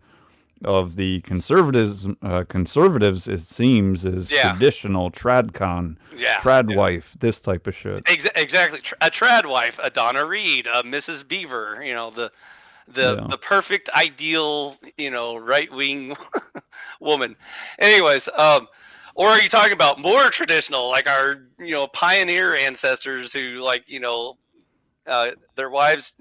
of the conservatives, it seems, is traditional, tradcon, tradwife, this type of shit. Exactly, a tradwife, a Donna Reed, a Mrs. Beaver, the perfect ideal, right wing woman. Anyways, or are you talking about more traditional, like our, pioneer ancestors who, like, their wives,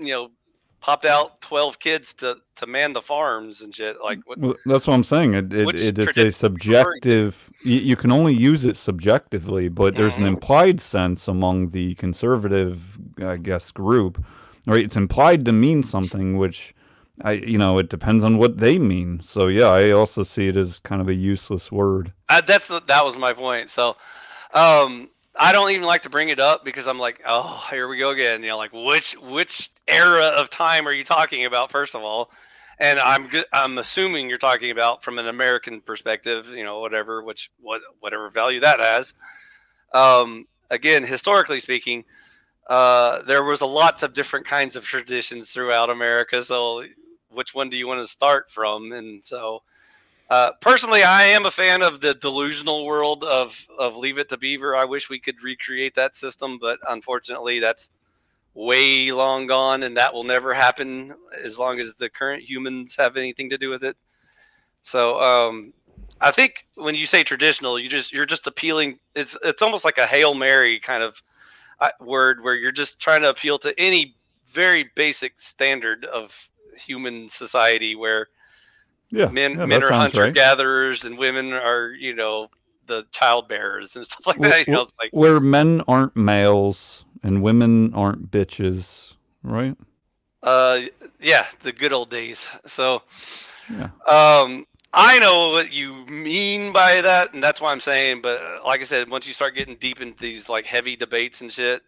popped out 12 kids to man the farms and shit. Like, well, that's what I'm saying. It's a subjective. You can only use it subjectively, but there's an implied sense among the conservative I guess, group, right? It's implied to mean something, which it depends on what they mean. So yeah, I also see it as kind of a useless word. That was my point. So, I don't even like to bring it up because I'm like, oh, here we go again. Like which era of time are you talking about? First of all, and I'm assuming you're talking about from an American perspective. Whatever value that has. Again, historically speaking, there was lots of different kinds of traditions throughout America. So, which one do you want to start from? And so, personally, I am a fan of the delusional world of Leave It to Beaver. I wish we could recreate that system, but unfortunately, that's way long gone, and that will never happen as long as the current humans have anything to do with it. So, I think when you say traditional, you're just appealing. It's almost like a Hail Mary kind of word where you're just trying to appeal to any very basic standard of human society where men are hunter gatherers and women are the child bearers and stuff like that. It's like where men aren't males and women aren't bitches, right? Yeah, the good old days. So yeah. I know what you mean by that, and that's why I'm saying. But like I said, once you start getting deep into these like heavy debates and shit,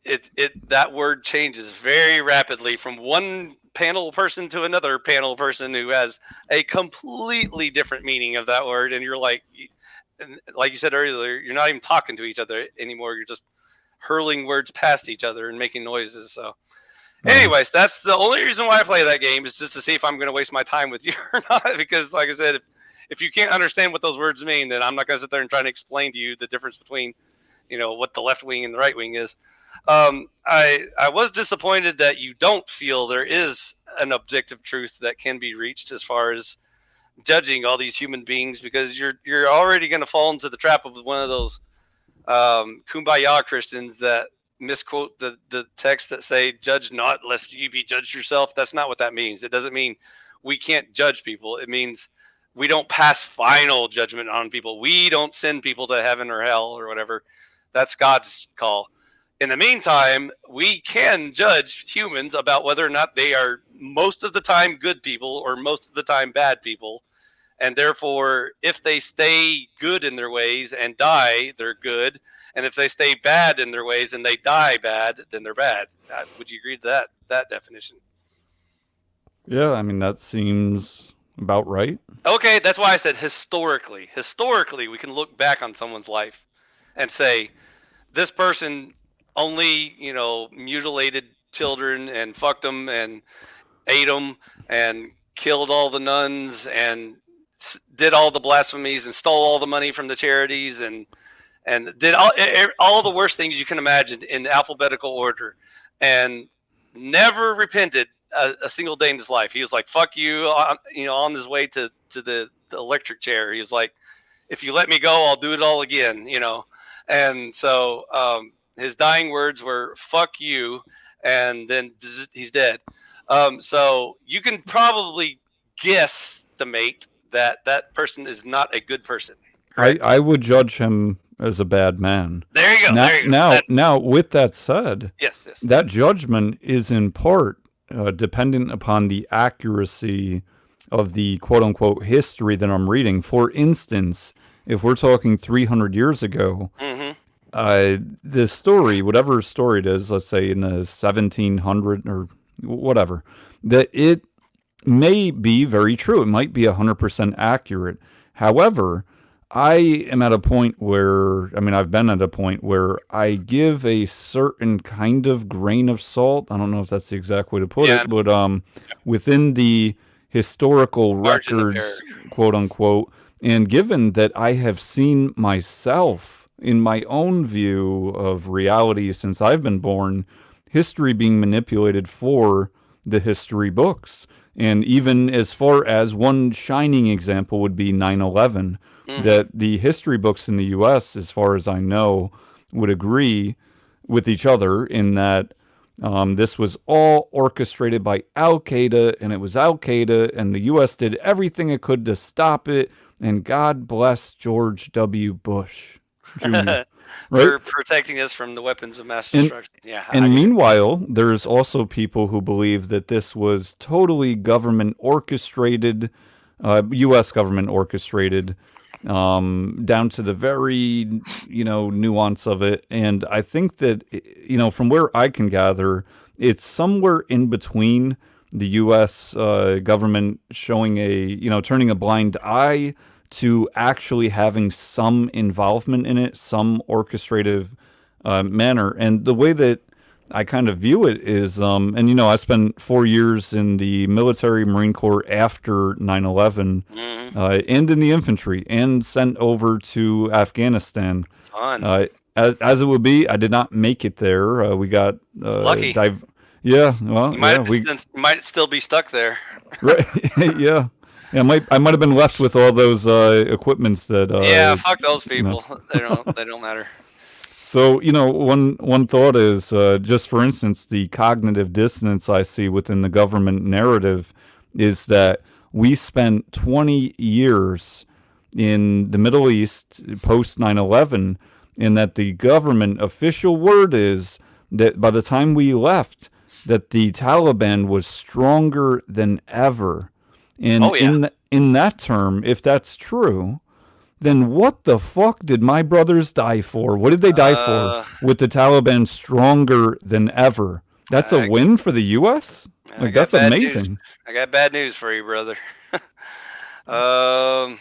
that word changes very rapidly from one panel person to another panel person who has a completely different meaning of that word, and you're like you said earlier, you're not even talking to each other anymore. You're just hurling words past each other and making noises. So. Anyways, that's the only reason why I play that game is just to see if I'm going to waste my time with you or not. Because, like I said, if you can't understand what those words mean, then I'm not going to sit there and try to explain to you the difference between, what the left wing and the right wing is. I was disappointed that you don't feel there is an objective truth that can be reached as far as judging all these human beings, because you're already going to fall into the trap of one of those kumbaya Christians that misquote the text that say judge not lest you be judged yourself. That's not what that means. It doesn't mean we can't judge people. It means we don't pass final judgment on people. We don't send people to heaven or hell or whatever. That's God's call. In the meantime, we can judge humans about whether or not they are most of the time good people or most of the time bad people. And therefore, if they stay good in their ways and die, they're good. And if they stay bad in their ways and they die bad, then they're bad. Would you agree to that definition? Yeah, I mean, that seems about right. Okay, that's why I said historically. Historically, we can look back on someone's life and say, this person only, mutilated children and fucked them and ate them and killed all the nuns and did all the blasphemies and stole all the money from the charities and did all the worst things you can imagine in alphabetical order, and never repented a single day in his life. He was like, fuck you, on his way to the electric chair. He was like, if you let me go, I'll do it all again, And so his dying words were, fuck you, and then he's dead. So you can probably guesstimate that person is not a good person. I would judge him as a bad man. There you go. Now, with that said, yes. That judgment is in part dependent upon the accuracy of the quote-unquote history that I'm reading. For instance, if we're talking 300 years ago, the story, whatever story it is, let's say in the 1700 or whatever, that it may be very true. It might be 100% accurate. However, I am at a point where, I've been at a point where I give a certain kind of grain of salt. I don't know if that's the exact way to put it, but within the historical records, quote unquote, and given that I have seen myself in my own view of reality since I've been born, history being manipulated for the history books. And even as far as one shining example would be 9/11, that the history books in the U.S., as far as I know, would agree with each other in that this was all orchestrated by Al-Qaeda, and it was Al-Qaeda, and the U.S. did everything it could to stop it, and God bless George W. Bush. Jr., right? For protecting us from the weapons of mass And destruction. Yeah, I and get it. meanwhile, there's also people who believe that this was totally government orchestrated, U.S. government orchestrated, down to the very, nuance of it. And I think that, from where I can gather, it's somewhere in between the U.S. Government showing turning a blind eye to actually having some involvement in it, some orchestrative manner. And the way that I kind of view it is, I spent 4 years in the military Marine Corps after 9/11, Mm-hmm. and in the infantry, and sent over to Afghanistan. Fun. As it would be, I did not make it there. We got Lucky. Yeah, well, yeah, You might still be stuck there. right, yeah. Yeah, I might have been left with all those equipments that Yeah, fuck those people. They don't matter. So, one thought is, just for instance, the cognitive dissonance I see within the government narrative is that we spent 20 years in the Middle East post 9/11, and that the government official word is that by the time we left, that the Taliban was stronger than ever. And Oh yeah. in that term, if that's true, then what the fuck did my brothers die for? What did they die for? With the Taliban stronger than ever. That's a win for the U.S.? Like, that's amazing. I got bad news for you, brother. I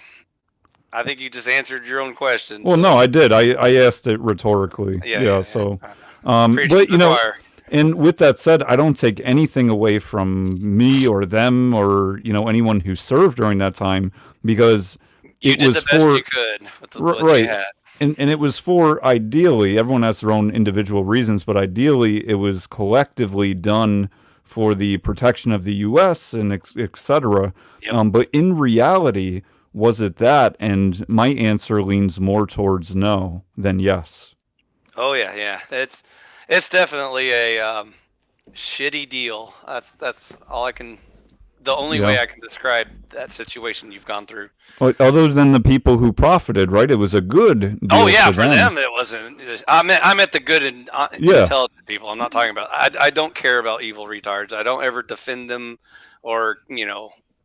think you just answered your own question. Well, so. no, I did. I asked it rhetorically. Yeah. So, but and with that said, I don't take anything away from me or them or anyone who served during that time, because you did the best you could with what you had. And it was for, ideally, everyone has their own individual reasons, but ideally it was collectively done for the protection of the U.S. and et cetera. Yep. But in reality, was it that? And my answer leans more towards no than yes. Oh yeah. It's definitely a shitty deal. That's all I can. The only way I can describe that situation you've gone through. Other than the people who profited, right? It was a good deal. Oh yeah, for them it wasn't. I meant the good and intelligent people. I'm not talking about. I don't care about evil retards. I don't ever defend them or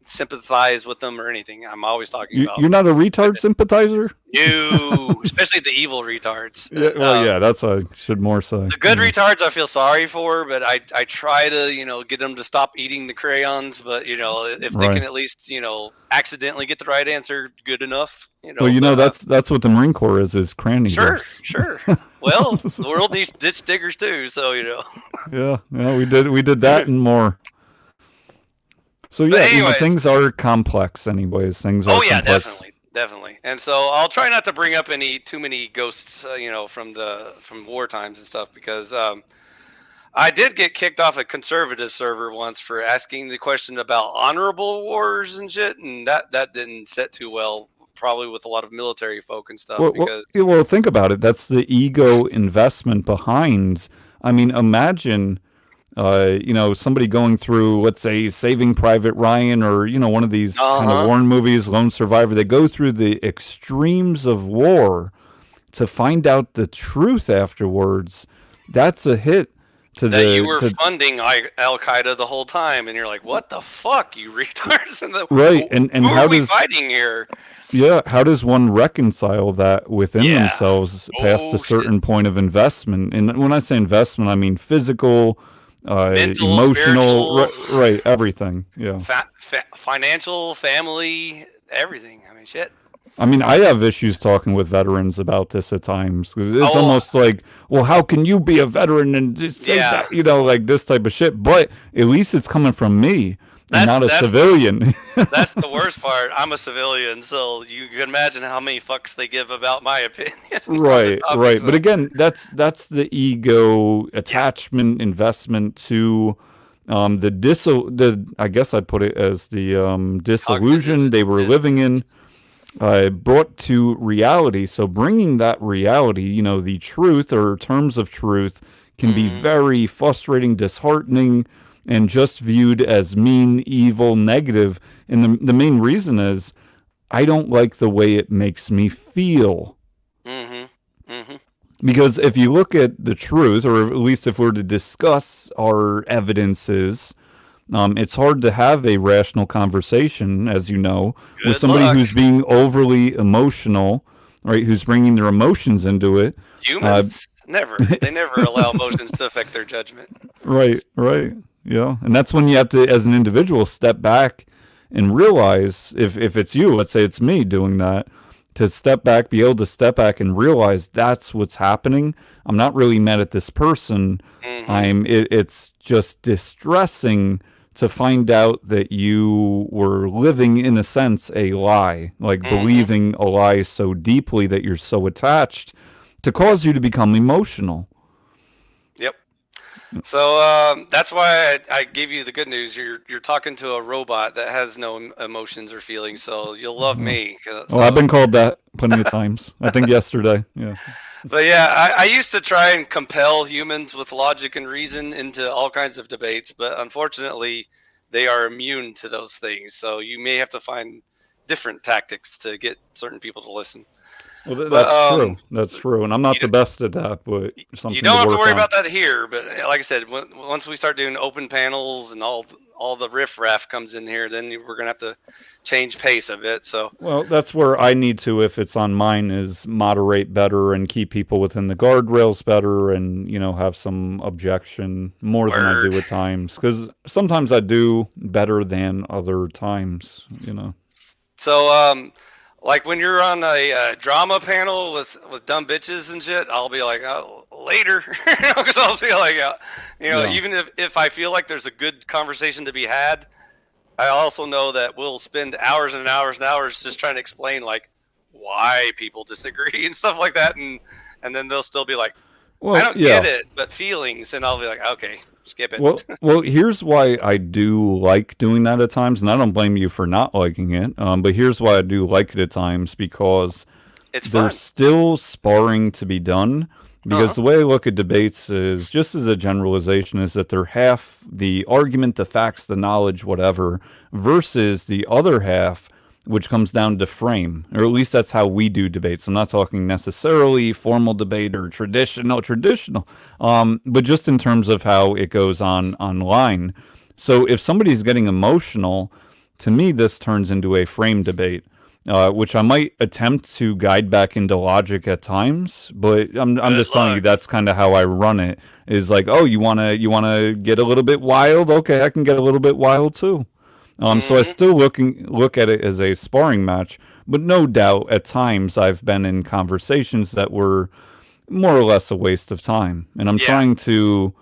sympathize with them or anything. I'm always talking about. You're not a retard sympathizer? You, especially the evil retards. Yeah, that's what I should more say. The good retards I feel sorry for, but I try to get them to stop eating the crayons. But if they can at least accidentally get the right answer, good enough. Well, that's what the Marine Corps is cranny. Sure. Well, the world needs ditch diggers too. So Yeah, we did that and more. So yeah, anyway, things are complex. Anyways, things are. Oh yeah, complex. Definitely. And so I'll try not to bring up too many ghosts, from war times and stuff, because I did get kicked off a conservative server once for asking the question about honorable wars and shit, and that didn't set too well, probably with a lot of military folk and stuff. Well, think about it. That's the ego investment behind. I mean, imagine. Somebody going through, let's say, Saving Private Ryan, or one of these kind of war movies, Lone Survivor. They go through the extremes of war to find out the truth afterwards. That's a hit to that you were funding Al Qaeda the whole time, and you're like, what the fuck, you retards? Right, and who how are we fighting here? Yeah, how does one reconcile that within themselves past a certain point of investment? And when I say investment, I mean physical. Mental, emotional, right, everything. Yeah. Financial, family, everything. I mean, shit. I mean, I have issues talking with veterans about this at times, because it's almost like, well, how can you be a veteran and just say that, like this type of shit? But at least it's coming from me. And not a civilian. That's the worst part. I'm a civilian, so you can imagine how many fucks they give about my opinion. Right. But again, that's the ego attachment investment to I guess I'd put it as the disillusion they were living in, brought to reality. So bringing that reality, the truth or terms of truth, can be very frustrating, disheartening, and just viewed as mean, evil, negative. And the main reason is I don't like the way it makes me feel. Because if you look at the truth, or at least if we're to discuss our evidences, it's hard to have a rational conversation, as you know, with Good somebody luck. who's being overly emotional, right? Who's bringing their emotions into it. Uh, Humans never. They never allow emotions to affect their judgment. right, right. Yeah. And that's when you have to, as an individual, step back and realize if it's you, let's say it's me doing that, to step back, be able to step back and realize that's what's happening. I'm not really mad at this person. Hmm. It's just distressing to find out that you were living, in a sense, a lie, like Hmm. believing a lie so deeply that you're so attached to cause you to become emotional. Yep. So that's why I gave you the good news. You're talking to a robot that has no emotions or feelings, so you'll love Uh, me. well, I've So, been called that plenty of times. I think yesterday. Yeah. but yeah, I used to try and compel humans with logic and reason into all kinds of debates, but unfortunately, they are immune to those things. So you may have to find different tactics to get certain people to listen. Well, But that's true. That's true. And I'm not you the best at that, but you something to don't have to work worry on. about that here. But like I said, once we start doing open panels and all the riff-raff comes in here, then we're gonna have to change pace a bit. So Well, that's where I need to, if it's on mine, is moderate better and keep people within the guardrails better and, have some objection more than I word. do at times. Because sometimes I do better than other times. So like when you're on a drama panel with dumb bitches and shit, I'll be like, oh, later, because I'll be like, Yeah. even if I feel like there's a good conversation to be had, I also know that we'll spend hours and hours and hours just trying to explain like why people disagree and stuff like that, and then they'll still be like, I Well, don't get yeah. it, but feelings, and I'll be like, okay, skip it. Well, here's why I do like doing that at times, and I don't blame you for not liking it. But here's why I do like it at times, because It's there's fun. still sparring to be done. Uh Because huh. the way I look at debates is, just as a generalization, is that they're half the argument, the facts, the knowledge, whatever, versus the other half, which comes down to frame, or at least that's how we do debates. I'm not talking necessarily formal debate or traditional, but just in terms of how it goes on online. So if somebody's getting emotional, to me, this turns into a frame debate, which I might attempt to guide back into logic at times, but I'm Good just telling you luck. that's kind of how I run it. Is like, oh, you wanna get a little bit wild? Okay, I can get a little bit wild too. So I Hmm. still look at it as a sparring match, but no doubt at times I've been in conversations that were more or less a waste of time, and I'm Yeah. trying to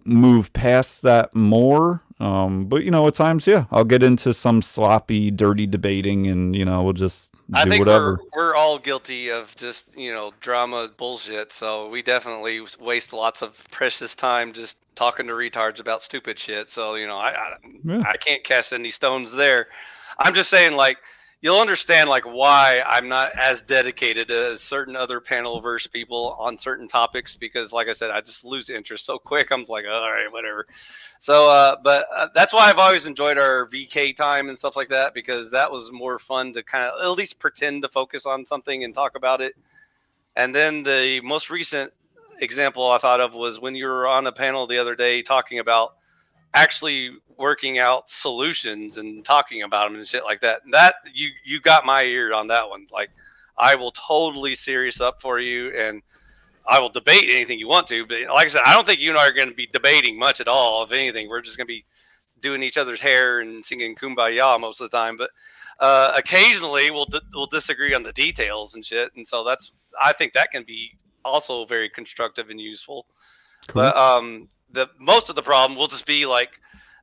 move past that more. But at times, yeah, I'll get into some sloppy, dirty debating, and we'll just I do think we're whatever. we're all guilty of just drama bullshit. So we definitely waste lots of precious time just talking to retards about stupid shit. So Yeah, I can't cast any stones there. I'm just saying like you'll understand like why I'm not as dedicated as certain other panel-verse people on certain topics because like I said I just lose interest so quick. I'm like all right whatever. So, but that's why I've always enjoyed our VK time and stuff like that because that was more fun to kind of at least pretend to focus on something and talk about it. And then the most recent example I thought of was when you were on a panel the other day talking about actually working out solutions and talking about them and shit like that. And that you got my ear on that one. Like, I will totally serious up for you and I will debate anything you want to, but like I said, I don't think you and I are going to be debating much at all. If anything, we're just going to be doing each other's hair and singing "Kumbaya" most of the time. But occasionally, we'll disagree on the details and shit, and so I think that can be also very constructive and useful. cool. But the most of the problem will just be like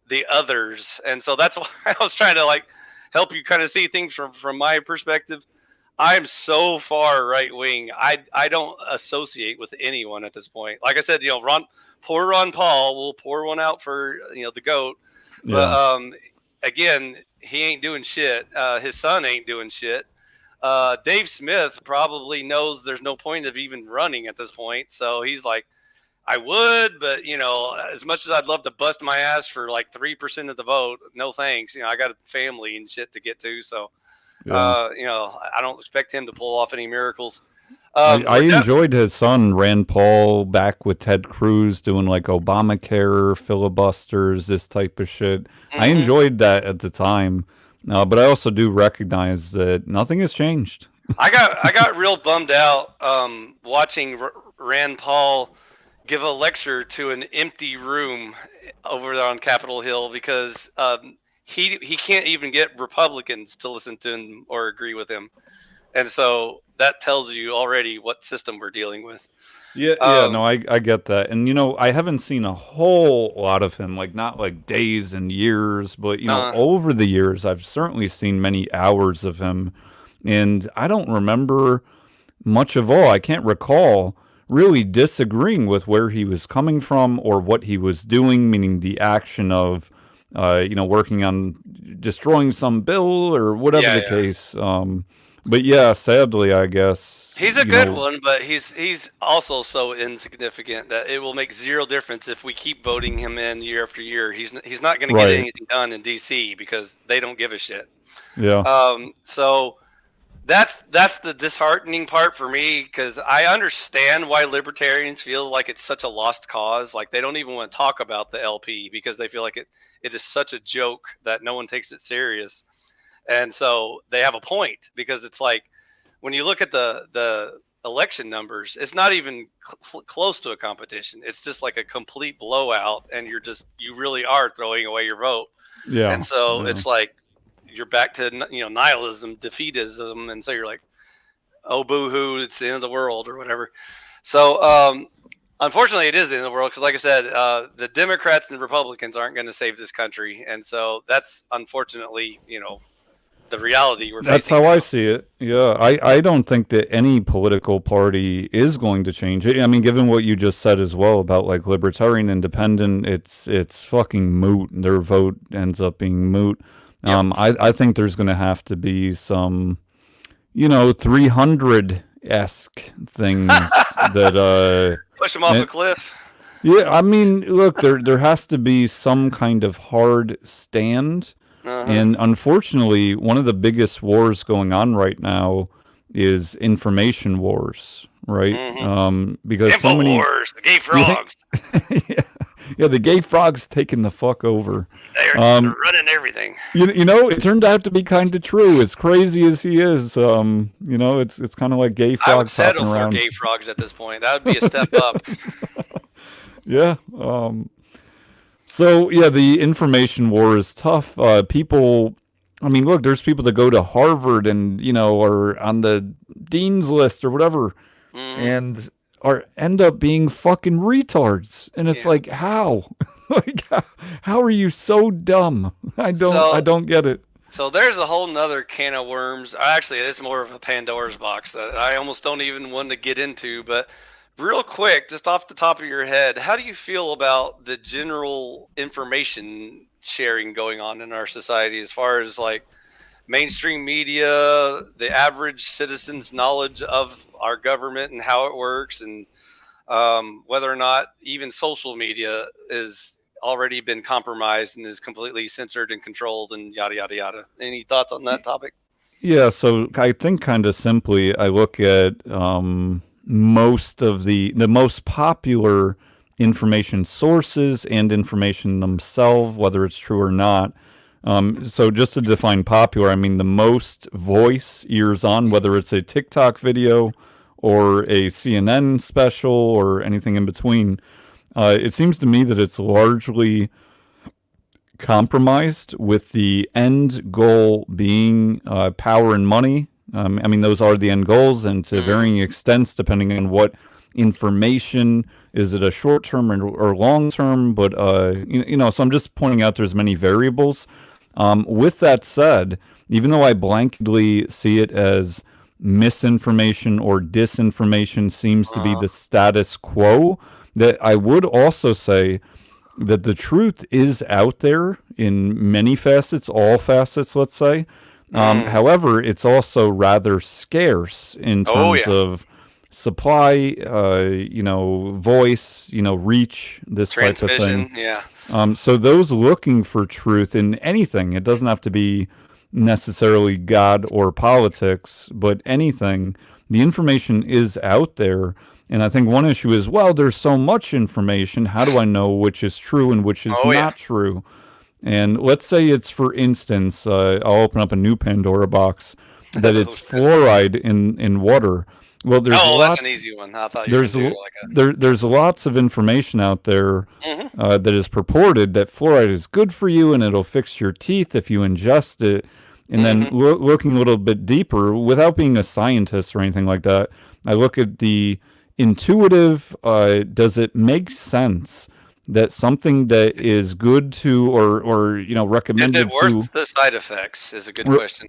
the others, and so that's why I was trying to like help you kind of see things from my perspective. I'm so far right wing. I don't associate with anyone at this point. Like I said, poor Ron Paul will pour one out for the goat, but Yeah, again, he ain't doing shit. His son ain't doing shit. Dave Smith probably knows there's no point of even running at this point, so he's like, I would, but as much as I'd love to bust my ass for like 3% of the vote, no thanks. I got a family and shit to get to, so yeah. I don't expect him to pull off any miracles. I We're enjoyed his son Rand Paul back with Ted Cruz doing like Obamacare filibusters, this type of shit. I hmm enjoyed that at the time, but I also do recognize that nothing has changed. I got real bummed out watching Rand Paul give a lecture to an empty room over there on Capitol Hill because he can't even get Republicans to listen to him or agree with him, and so that tells you already what system we're dealing with. Yeah, yeah, no, Um, I get that. And I haven't seen a whole lot of him, like not like days and years, but uh, over the years I've certainly seen many hours of him. And I don't remember much of all. I can't recall really disagreeing with where he was coming from or what he was doing, meaning the action of working on destroying some bill or whatever yeah, the yeah. case. But yeah, sadly, I guess, He's a good one, but he's also so insignificant that it will make zero difference if we keep voting him in year after year. He's not going to get right. anything done in DC because they don't give a shit. Yeah. So that's the disheartening part for me because I understand why libertarians feel like it's such a lost cause. Like they don't even want to talk about the LP because they feel like it is such a joke that no one takes it serious. And so they have a point because it's like when you look at the election numbers, it's not even close to a competition. It's just like a complete blowout, and you really are throwing away your vote. And Yeah. so Yeah. it's like you're back to nihilism, defeatism, and so you're like, oh boo hoo, it's the end of the world or whatever. So unfortunately, it is the end of the world because, like I said, the Democrats and Republicans aren't going to save this country, and so that's unfortunately the reality we're That's facing how I now. see it. Yeah, I don't think that any political party is going to change it. I mean, given what you just said as well about like libertarian independent, it's fucking moot. Their vote ends up being moot. Yep. I think there's going to have to be some 300 esque things that Push them off a eh, cliff. yeah, I mean, look, there has to be some kind of hard stand. Uh huh. And unfortunately, one of the biggest wars going on right now is information wars, right? Mm-hmm. Because so many, Infowars, the gay yeah, frogs. yeah, yeah, the gay frog's taking the fuck over. They're Um, running everything. it turned out to be kind of true. As crazy as he is, it's kind of like gay I would frogs settle hopping for around. gay frogs at this point. That would be a step up. Yes. Yeah. So yeah, the information war is tough. People, I mean, look, there's people that go to Harvard and are on the dean's list or whatever, Mm-hmm. and are end up being fucking retards. And it's Yeah. like, how? Like, how are you so dumb? I So don't get it. so there's a whole nother can of worms. Actually, it's more of a Pandora's box that I almost don't even want to get into. But real quick, just off the top of your head, how do you feel about the general information sharing going on in our society as far as like mainstream media, the average citizen's knowledge of our government and how it works, and whether or not even social media is already been compromised and is completely censored and controlled and yada yada yada. Any thoughts on that topic? Yeah, so I think kind of simply, I look at most of the most popular information sources and information themselves, whether it's true or not. So just to define popular, I mean the most voice ears on, whether it's a TikTok video or a CNN special or anything in between. It seems to me that it's largely compromised with the end goal being power and money. I mean, those are the end goals, and to Mm-hmm. varying extents, depending on what information is it a short term or long term. But so I'm just pointing out there's many variables. With that said, even though I blankly see it as misinformation or disinformation seems to be Uh, the status quo, that I would also say that the truth is out there in many facets, all facets, let's say. mm. However, it's also rather scarce in Oh terms yeah, of supply, voice, reach, this type of thing. transmission. Yeah. So those looking for truth in anything, it doesn't have to be necessarily God or politics, but anything, the information is out there. And I think one issue is, well, there's so much information. How do I know which is true and which is Oh yeah. not true? And let's say it's, for instance, I'll open up a new Pandora box, that Oh it's shit. fluoride in water. Well, Oh, that's an easy one. I thought you were gonna do like there's lots of information out there a. that is purported that fluoride is good for you and it'll fix your teeth if you ingest it. And then Mm-hmm. looking a little bit deeper, without being a scientist or anything like that, I look at the intuitive. Does it make sense that something that is good to, or Is it recommended to, worth the side effects? Is a good question.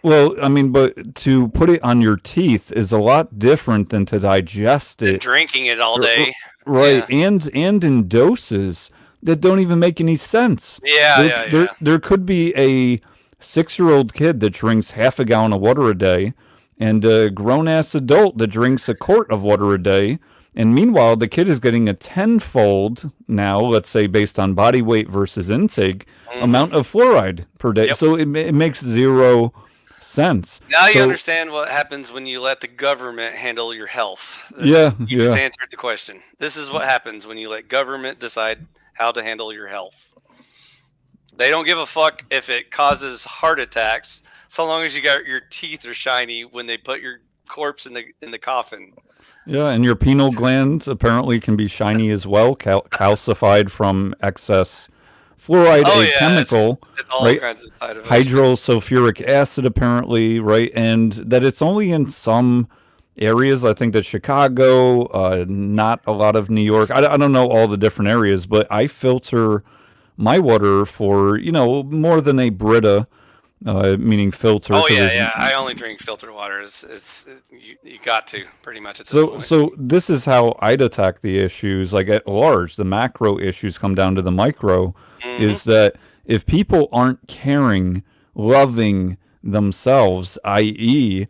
well, I mean, but to put it on your teeth is a lot different than to digest Than it. drinking it all day. Right, Yeah. and in doses that don't even make any sense. Yeah. There Yeah. there Yeah. there could be a 6-year-old kid that drinks half a gallon of water a day, and a grown ass adult that drinks a quart of water a day. And meanwhile, the kid is getting a tenfold now, let's say based on body weight versus intake, Mm-hmm. amount of fluoride per day. Yep. So it makes zero sense. Now you So understand what happens when you let the government handle your health. yeah, You just yeah. answered the question. This is what happens when you let government decide how to handle your health. They don't give a fuck if it causes heart attacks, so long as your teeth are shiny when they put your corpse in the coffin. Yeah, and your pineal glands apparently can be shiny as well, calcified from excess fluoride, Oh a yeah, chemical, it's all right? kinds of side effects. Hydrosulfuric acid, apparently, right? And that it's only in some areas. I think that Chicago, not a lot of New York. I don't know all the different areas, but I filter my water for, more than a Brita, meaning filter, Oh because yeah, there's yeah. I only drink filtered water. You got to pretty much at this So, point. so this is how I'd attack the issues, like at large. The macro issues come down to the micro. Hmm. Is that if people aren't caring, loving themselves, i.e.,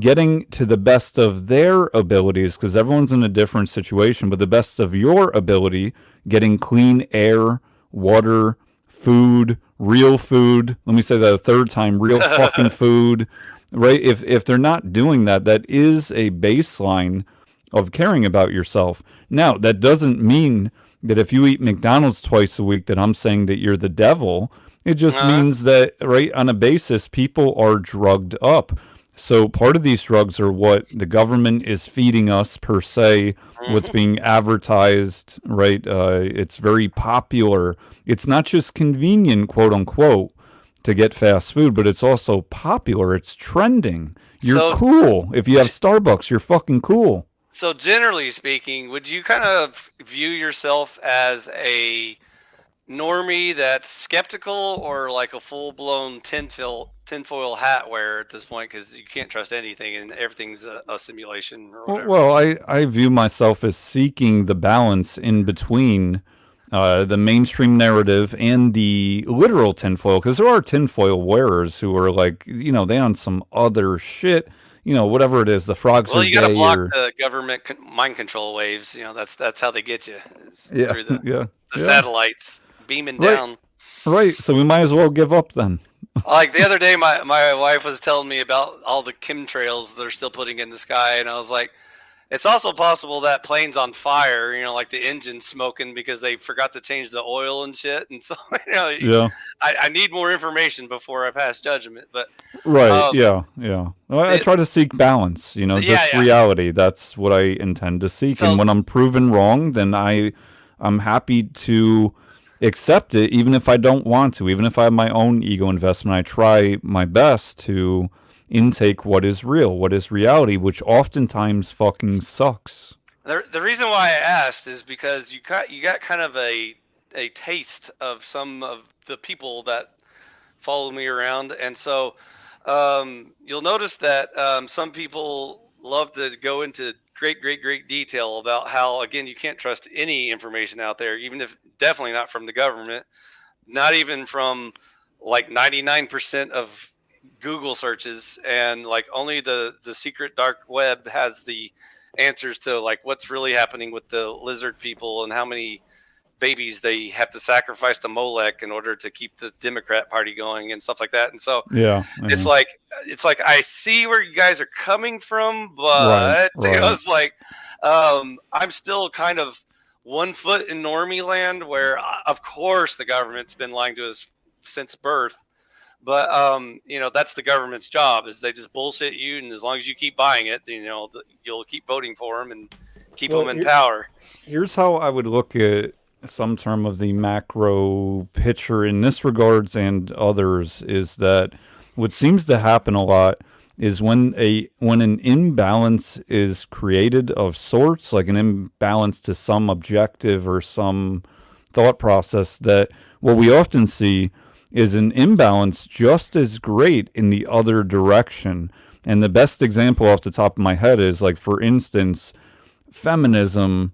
getting to the best of their abilities, because everyone's in a different situation, but the best of your ability, getting clean air, water, food, real food. Let me say that a third time: real fucking food, right? If they're not doing that, that is a baseline of caring about yourself. Now, that doesn't mean that if you eat McDonald's twice a week that I'm saying that you're the devil. It just Uh, means that, right, on a basis, people are drugged up. So part of these drugs are what the government is feeding us, per se, what's mhm. being advertised, right? It's very popular. It's not just convenient, quote unquote, to get fast food, but it's also popular. It's trending. You're So, cool. If you have g- Starbucks, you're fucking cool. so generally speaking, would you kind of view yourself as a normie that's skeptical, or like a full blown tinfoil hat wearer at this point, because you can't trust anything and everything's a simulation or whatever? Well, I view myself as seeking the balance in between the mainstream narrative and the literal tinfoil, because there are tinfoil wearers who are like, they on some other shit, whatever it is, the frogs Well, are you got to gay block or, the government mind control waves. That's how they get you, is yeah, through the yeah, the yeah. satellites beaming Right, down. right. So we might as well give up then. Like the other day, my wife was telling me about all the chemtrails they're still putting in the sky, and I was like, it's also possible that plane's on fire, like the engine's smoking because they forgot to change the oil and shit. And so, Yeah. I need more information before I pass judgment. But Right. um, Yeah. Yeah. Well, I the, try to seek balance, yeah, just yeah. reality. That's what I intend to seek. And So when I'm proven wrong, then I'm happy to accept it, even if I don't want to, even if I have my own ego investment. I try my best to intake what is real, what is reality, which oftentimes fucking sucks. the reason why I asked is because you got kind of a taste of some of the people that follow me around, and so you'll notice that some people love to go into great detail about how, again, you can't trust any information out there, even if definitely not from the government, not even from like 99% of Google searches, and like only the secret dark web has the answers to like what's really happening with the lizard people and how many babies they have to sacrifice to Molech in order to keep the Democrat Party going and stuff like that. And so Yeah. it's like I see where you guys are coming from, Right. but Right. it's like I'm still kind of 1 foot in normie land, where of course the government's been lying to us since birth. But that's the government's job, is they just bullshit you, and as long as you keep buying it, you'll keep voting for them and keep them in power. Here's how I would look at some term of the macro picture in this regards and others, is that what seems to happen a lot is when an imbalance is created of sorts, like an imbalance to some objective or some thought process, that what we often see is an imbalance just as great in the other direction. And the best example off the top of my head is, like, for instance, feminism.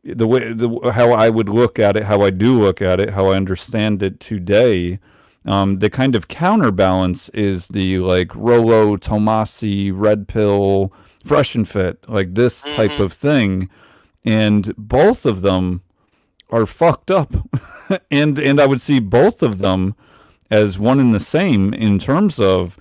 How I would look at it, how I do look at it, how I understand it today. The kind of counterbalance is the, like, Rollo Tomasi red pill fresh and fit, like this type of thing, and both of them are fucked up, and I would see both of them as one and the same in terms of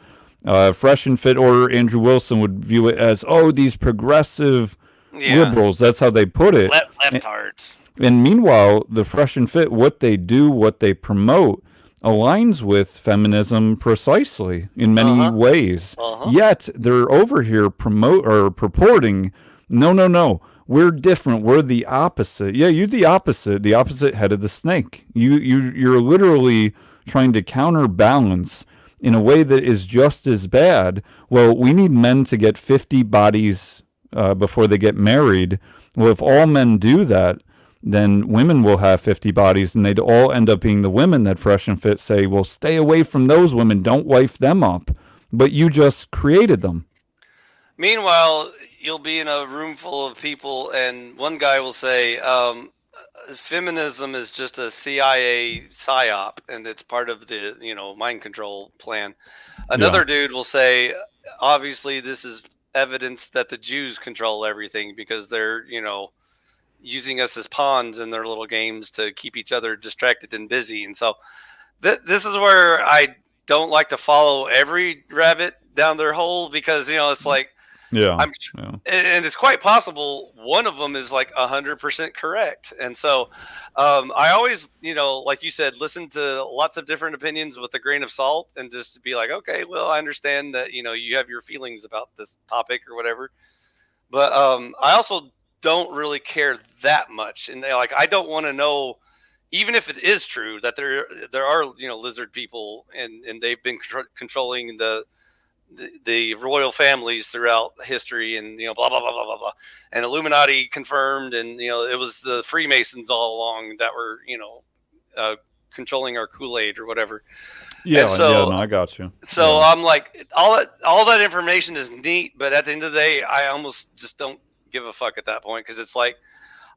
fresh and fit, or Andrew Wilson would view it as, oh, these progressive liberals. That's how they put it. Leftards. And meanwhile, the fresh and fit, what they do, what they promote, aligns with feminism precisely in many ways. Yet they're over here purporting, no, we're different. We're the opposite. Yeah, you're the opposite head of the snake. You're literally trying to counterbalance in a way that is just as bad. Well, we need men to get 50 bodies before they get married. Well, if all men do that, then women will have 50 bodies, and they'd all end up being the women that fresh and fit say, well, stay away from those women, don't wife them up. But you just created them. Meanwhile, you'll be in a room full of people, and one guy will say, feminism is just a CIA psyop, and it's part of the mind control plan. Another dude will say, obviously this is evidence that the Jews control everything, because they're using us as pawns in their little games to keep each other distracted and busy. And so this is where I don't like to follow every rabbit down their hole, because it's like, and it's quite possible one of them is like 100% correct. And so I always, like you said, listen to lots of different opinions with a grain of salt, and just be like, okay, well, I understand that you have your feelings about this topic or whatever, but I also don't really care that much. And I don't want to know, even if it is true that there are lizard people, and they've been controlling the royal families throughout history, and blah blah blah blah blah blah, and Illuminati confirmed, and it was the Freemasons all along that were controlling our Kool-Aid or whatever. No, I got you. So I'm like, all that information is neat, but at the end of the day, I almost just don't give a fuck at that point, because it's like,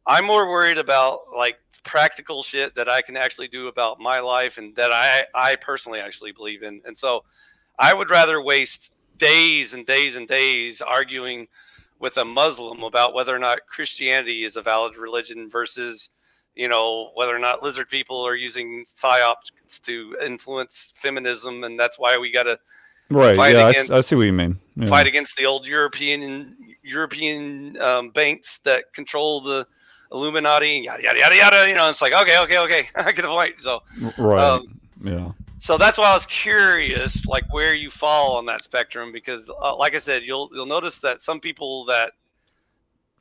I'm more worried about like practical shit that I can actually do about my life, and that I personally actually believe in. And so I would rather waste days and days and days arguing with a Muslim about whether or not Christianity is a valid religion, versus whether or not lizard people are using psyops to influence feminism, and that's why we got to fight against, I see what you mean. Fight against the old European banks that control the Illuminati, yada yada yada yada. It's like, okay, I get the point. So so that's why I was curious, like, where you fall on that spectrum, because like I said, you'll notice that some people that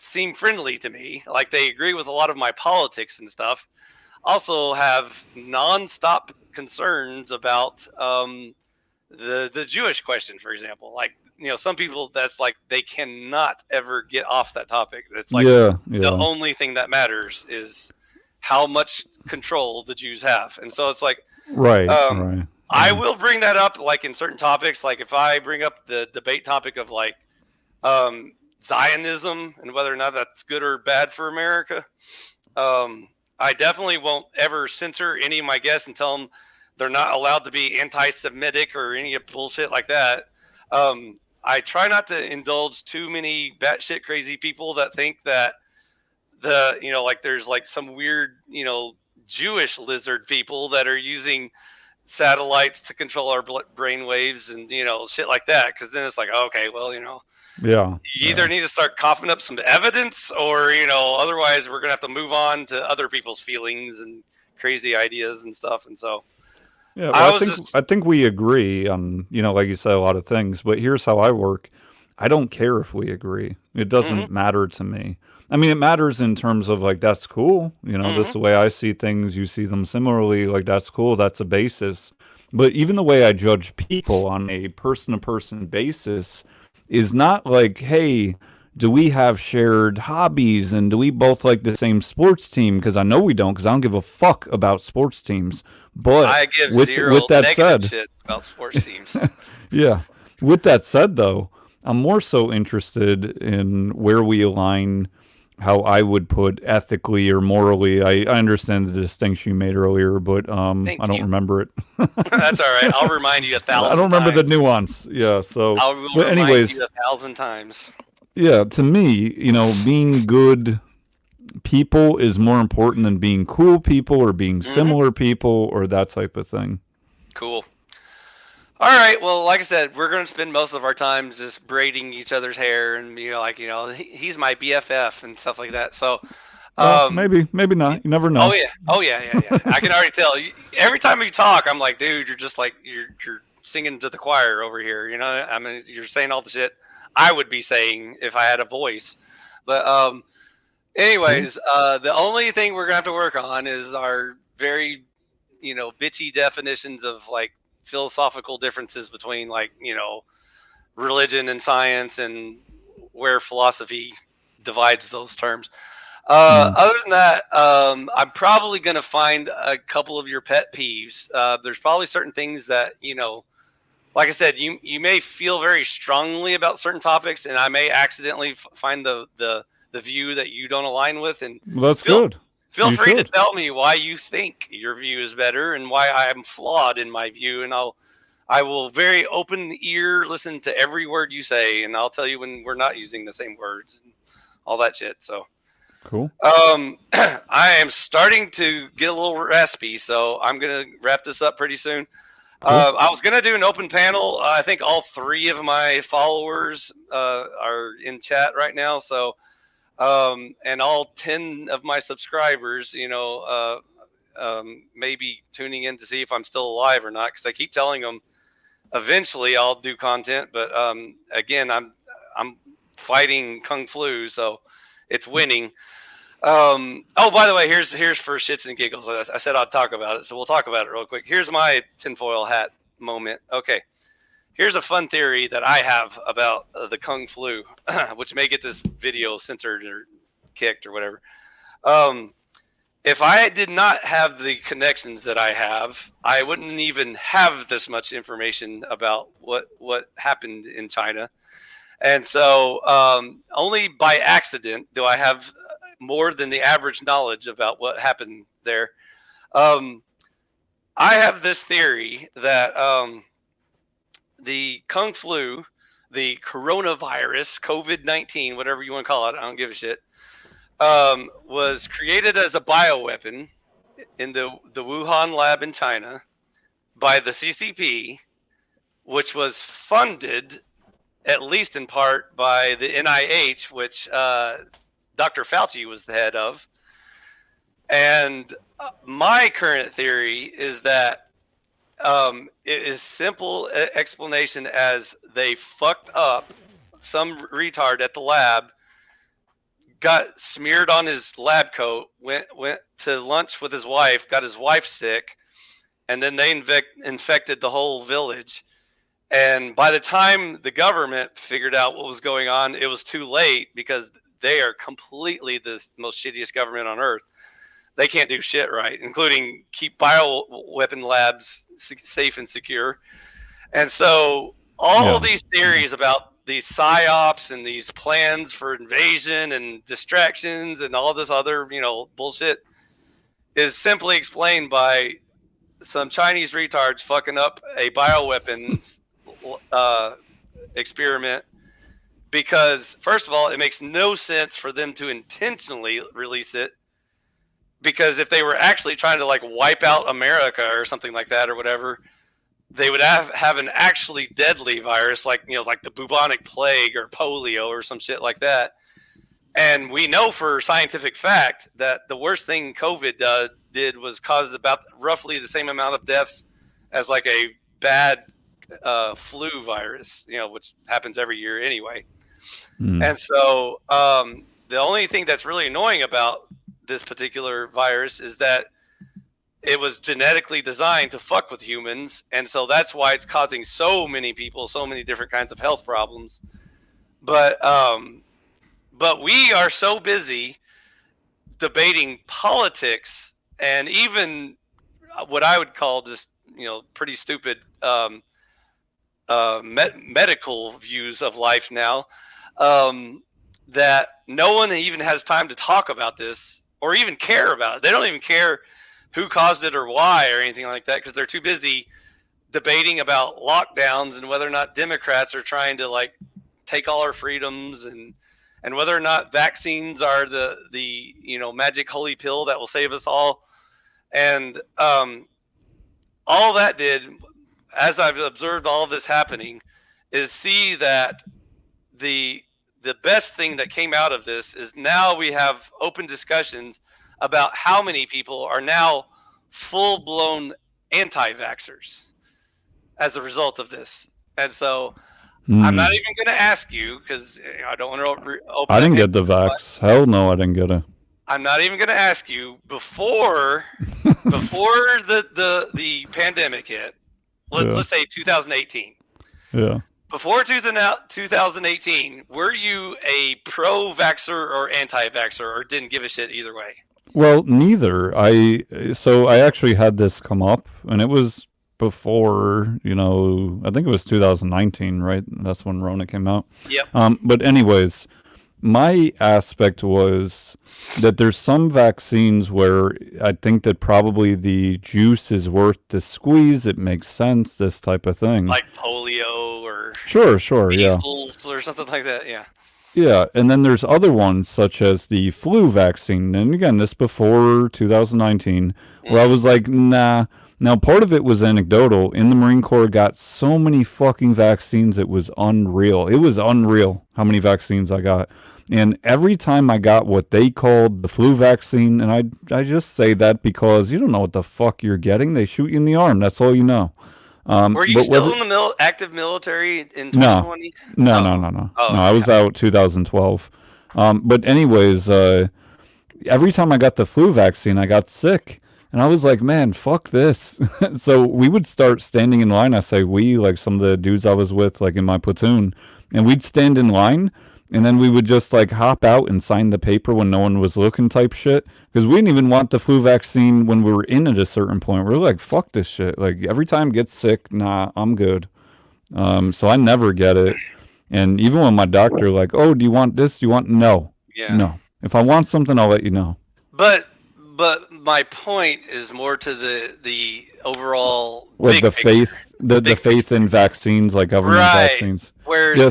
seem friendly to me, like they agree with a lot of my politics and stuff, also have nonstop concerns about the Jewish question, for example. Like, some people, that's like, they cannot ever get off that topic. It's like, the only thing that matters is how much control the Jews have. And so it's like, I will bring that up, like, in certain topics. Like, if I bring up the debate topic of like Zionism and whether or not that's good or bad for America, I definitely won't ever censor any of my guests and tell them they're not allowed to be anti-Semitic or any bullshit like that. I try not to indulge too many batshit crazy people that think that like there's like some weird, Jewish lizard people that are using satellites to control our brain waves and shit like that. Because then it's like, okay, well, Yeah. you either need to start coughing up some evidence, or otherwise we're gonna have to move on to other people's feelings and crazy ideas and stuff. And so yeah, well, I think we agree on, like you said, a lot of things. But here's how I work. I don't care if we agree. It doesn't matter to me. I mean, it matters in terms of like, that's cool. This is the way I see things. You see them similarly. Like, that's cool. That's a basis. But even the way I judge people on a person-to-person basis is not like, hey, do we have shared hobbies and do we both like the same sports team? Because I know we don't, because I don't give a fuck about sports teams. But I give with that negative said, shit about sports teams. yeah. With that said, though, I'm more so interested in where we align, how I would put ethically or morally. I understand the distinction you made earlier, but I don't remember it. That's all right. I'll remind you 1,000 times. I don't remember the nuance. Yeah, so. But anyways, you 1,000 times. Yeah, to me, being good people is more important than being cool people or being similar people or that type of thing. Cool. All right. Well, like I said, we're going to spend most of our time just braiding each other's hair, and he's my BFF and stuff like that. So, maybe not. You never know. Oh yeah. I can already tell. Every time we talk, I'm like, dude, you're just like you're singing to the choir over here. I mean, you're saying all the shit I would be saying if I had a voice. But anyways, the only thing we're gonna have to work on is our very bitchy definitions of like philosophical differences between like religion and science, and where philosophy divides those terms. Other than that, I'm probably going to find a couple of your pet peeves. There's probably certain things that like I said, you may feel very strongly about certain topics, and I may accidentally find the view that you don't align with. And that's good. Feel free to tell me why you think your view is better and why I am flawed in my view, and I will very open ear listen to every word you say, and I'll tell you when we're not using the same words and all that shit. So cool. I am starting to get a little raspy, so I'm gonna wrap this up pretty soon. Cool. I was gonna do an open panel. I think all 3 of my followers are in chat right now, so. And all 10 of my subscribers, maybe tuning in to see if I'm still alive or not, because I keep telling them eventually I'll do content, but again, I'm fighting Kung Flu, so it's winning. Oh, by the way, here's for shits and giggles. I said I'd talk about it, so we'll talk about it real quick. Here's my tinfoil hat moment. Okay. Here's a fun theory that I have about the Kung Flu, which may get this video censored or kicked or whatever. If I did not have the connections that I have, I wouldn't even have this much information about what happened in China. And so only by accident do I have more than the average knowledge about what happened there. I have this theory that the Kung Flu, the coronavirus, COVID-19, whatever you want to call it, I don't give a shit, was created as a bioweapon in the Wuhan lab in China by the CCP, which was funded, at least in part, by the NIH, which Dr. Fauci was the head of. And my current theory is that it is simple explanation as they fucked up. Some retard at the lab got smeared on his lab coat, went to lunch with his wife, got his wife sick, and then they infected the whole village. And by the time the government figured out what was going on, it was too late, because they are completely the most shittiest government on earth. They can't do shit right, including keep bioweapon labs safe and secure. And so all of these theories about these psyops and these plans for invasion and distractions and all this other, bullshit is simply explained by some Chinese retards fucking up a bioweapons experiment. Because, first of all, it makes no sense for them to intentionally release it. because if they were actually trying to like wipe out America or something like that or whatever, they would have an actually deadly virus like like the bubonic plague or polio or some shit like that. And we know for scientific fact that the worst thing COVID did was cause about roughly the same amount of deaths as like a bad flu virus, which happens every year anyway. And so the only thing that's really annoying about this particular virus is that it was genetically designed to fuck with humans, and so that's why it's causing so many people so many different kinds of health problems. But we are so busy debating politics and even what I would call just pretty stupid medical views of life now, that no one even has time to talk about this or even care about it. They don't even care who caused it or why or anything like that, because they're too busy debating about lockdowns and whether or not Democrats are trying to like take all our freedoms, and whether or not vaccines are the magic holy pill that will save us all. And all that did, as I've observed all of this happening, is see that the best thing that came out of this is now we have open discussions about how many people are now full-blown anti-vaxxers as a result of this. And so I'm not even going to ask you, because I don't want to open. I didn't get the vax. Hell no, I didn't get it. I'm not even going to ask you before the pandemic hit. Let's say 2018. Yeah. Before 2018, were you a pro-vaxxer or anti-vaxxer, or didn't give a shit either way? Well, neither. I actually had this come up, and it was before, I think it was 2019, right? That's when Rona came out. Yep. But anyways, my aspect was that there's some vaccines where I think that probably the juice is worth the squeeze. It makes sense, this type of thing. Like polio or sure, measles or something like that, yeah. Yeah, and then there's other ones such as the flu vaccine. And again, this before 2019, where I was like, nah. Now, part of it was anecdotal. In the Marine Corps, got so many fucking vaccines, it was unreal. It was unreal how many vaccines I got. And every time I got what they called the flu vaccine, and I just say that because you don't know what the fuck you're getting. They shoot you in the arm. That's all you know. Were you still in the active military in 2020? No. Oh, no, I was out 2012. But anyways, every time I got the flu vaccine, I got sick. And I was like, man, fuck this. So we would start standing in line. I say we, like some of the dudes I was with, like in my platoon. And we'd stand in line. And then we would just like hop out and sign the paper when no one was looking type shit. Because we didn't even want the flu vaccine when we were in at a certain point. We were like, fuck this shit. Like every time I get sick, nah, I'm good. So I never get it. And even when my doctor like, oh, do you want this? Do you want? No. Yeah. No. If I want something, I'll let you know. But my point is more to the overall the faith in vaccines, like government vaccines.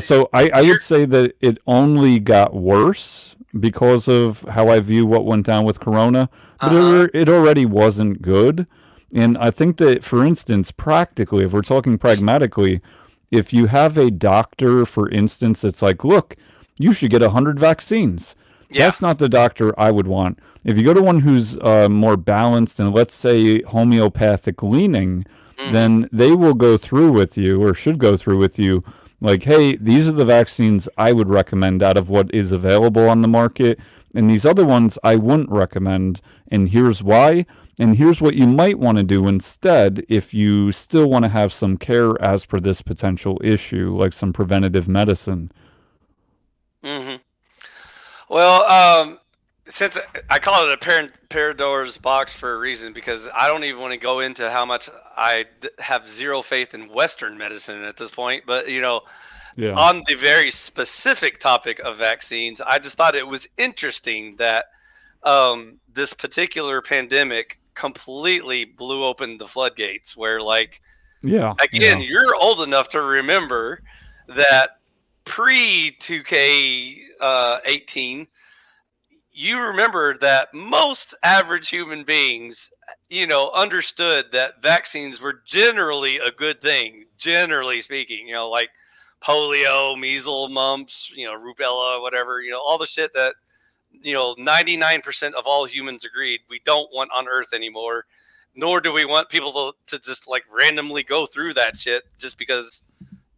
So I would say that it only got worse because of how I view what went down with Corona, but it already wasn't good. And I think that, for instance, practically, if we're talking pragmatically, if you have a doctor, for instance, it's like, look, you should get 100 vaccines. Yeah. That's not the doctor I would want. If you go to one who's more balanced and, let's say, homeopathic leaning, then they will go through with you, or should go through with you, like, hey, these are the vaccines I would recommend out of what is available on the market, and these other ones I wouldn't recommend, and here's why, and here's what you might want to do instead if you still want to have some care as per this potential issue, like some preventative medicine. Mm-hmm. Well, since I call it a Pandora's box for a reason, because I don't even want to go into how much I have zero faith in Western medicine at this point. But, on the very specific topic of vaccines, I just thought it was interesting that this particular pandemic completely blew open the floodgates where, like, you're old enough to remember that pre 2K18, you remember that most average human beings, understood that vaccines were generally a good thing, generally speaking, like polio, measles, mumps, rubella, whatever, all the shit that, 99% of all humans agreed we don't want on Earth anymore, nor do we want people to just like randomly go through that shit just because,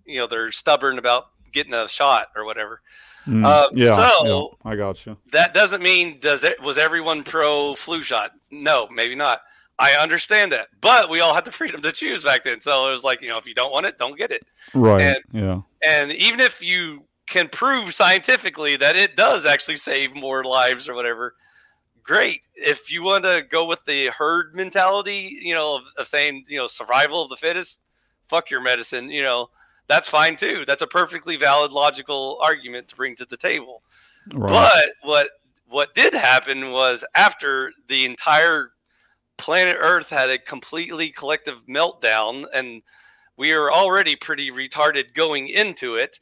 they're stubborn about getting a shot or whatever. Yeah, So I got you. that doesn't mean was everyone pro flu shot? No, maybe not. I understand that, but we all had the freedom to choose back then. So it was like, if you don't want it, don't get it. Right. And Yeah. and even if you can prove scientifically that it does actually save more lives or whatever, great. If you want to go with the herd mentality, of saying, survival of the fittest, fuck your medicine, that's fine too. That's a perfectly valid, logical argument to bring to the table. Right. But what did happen was after the entire planet Earth had a completely collective meltdown, and we were already pretty retarded going into it,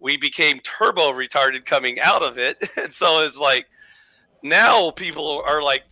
we became turbo retarded coming out of it. And so it's like now people are like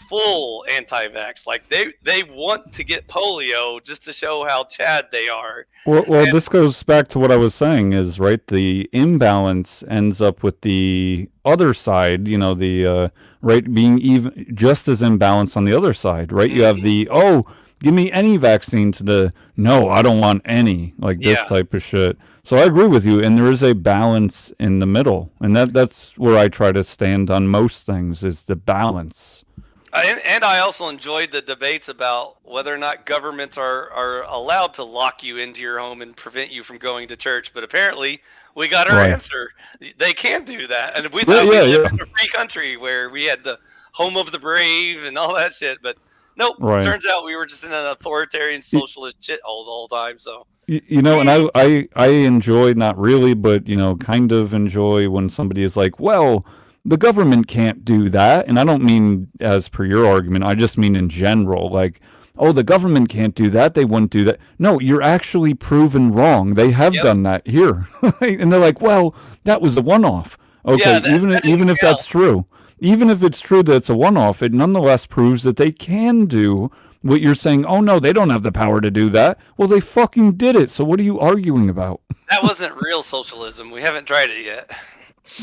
full anti-vax. Like they want to get polio just to show how Chad they are. Well, this goes back to what I was saying is, right, the imbalance ends up with the other side, the right being even just as imbalanced on the other side, right? You have the, oh, give me any vaccine, to the, no, I don't want any, like this type of shit. So I agree with you, and there is a balance in the middle, and that's where I try to stand on most things, is the balance. And I also enjoyed the debates about whether or not governments are allowed to lock you into your home and prevent you from going to church. But apparently, we got our answer. They can do that. And we thought we lived in a free country where we had the home of the brave and all that shit. But nope, turns out we were just in an authoritarian socialist shithole the whole time. So and I enjoy, not really, but kind of enjoy when somebody is like, well, the government can't do that. And I don't mean as per your argument, I just mean in general, like, oh, the government can't do that, they wouldn't do that. No, you're actually proven wrong. They have done that here. And they're like, well, that was a one-off. Okay, even if that's true, even if it's true that it's a one-off, it nonetheless proves that they can do what you're saying. Oh no, they don't have the power to do that. Well, they fucking did it. So what are you arguing about? That wasn't real socialism. We haven't tried it yet.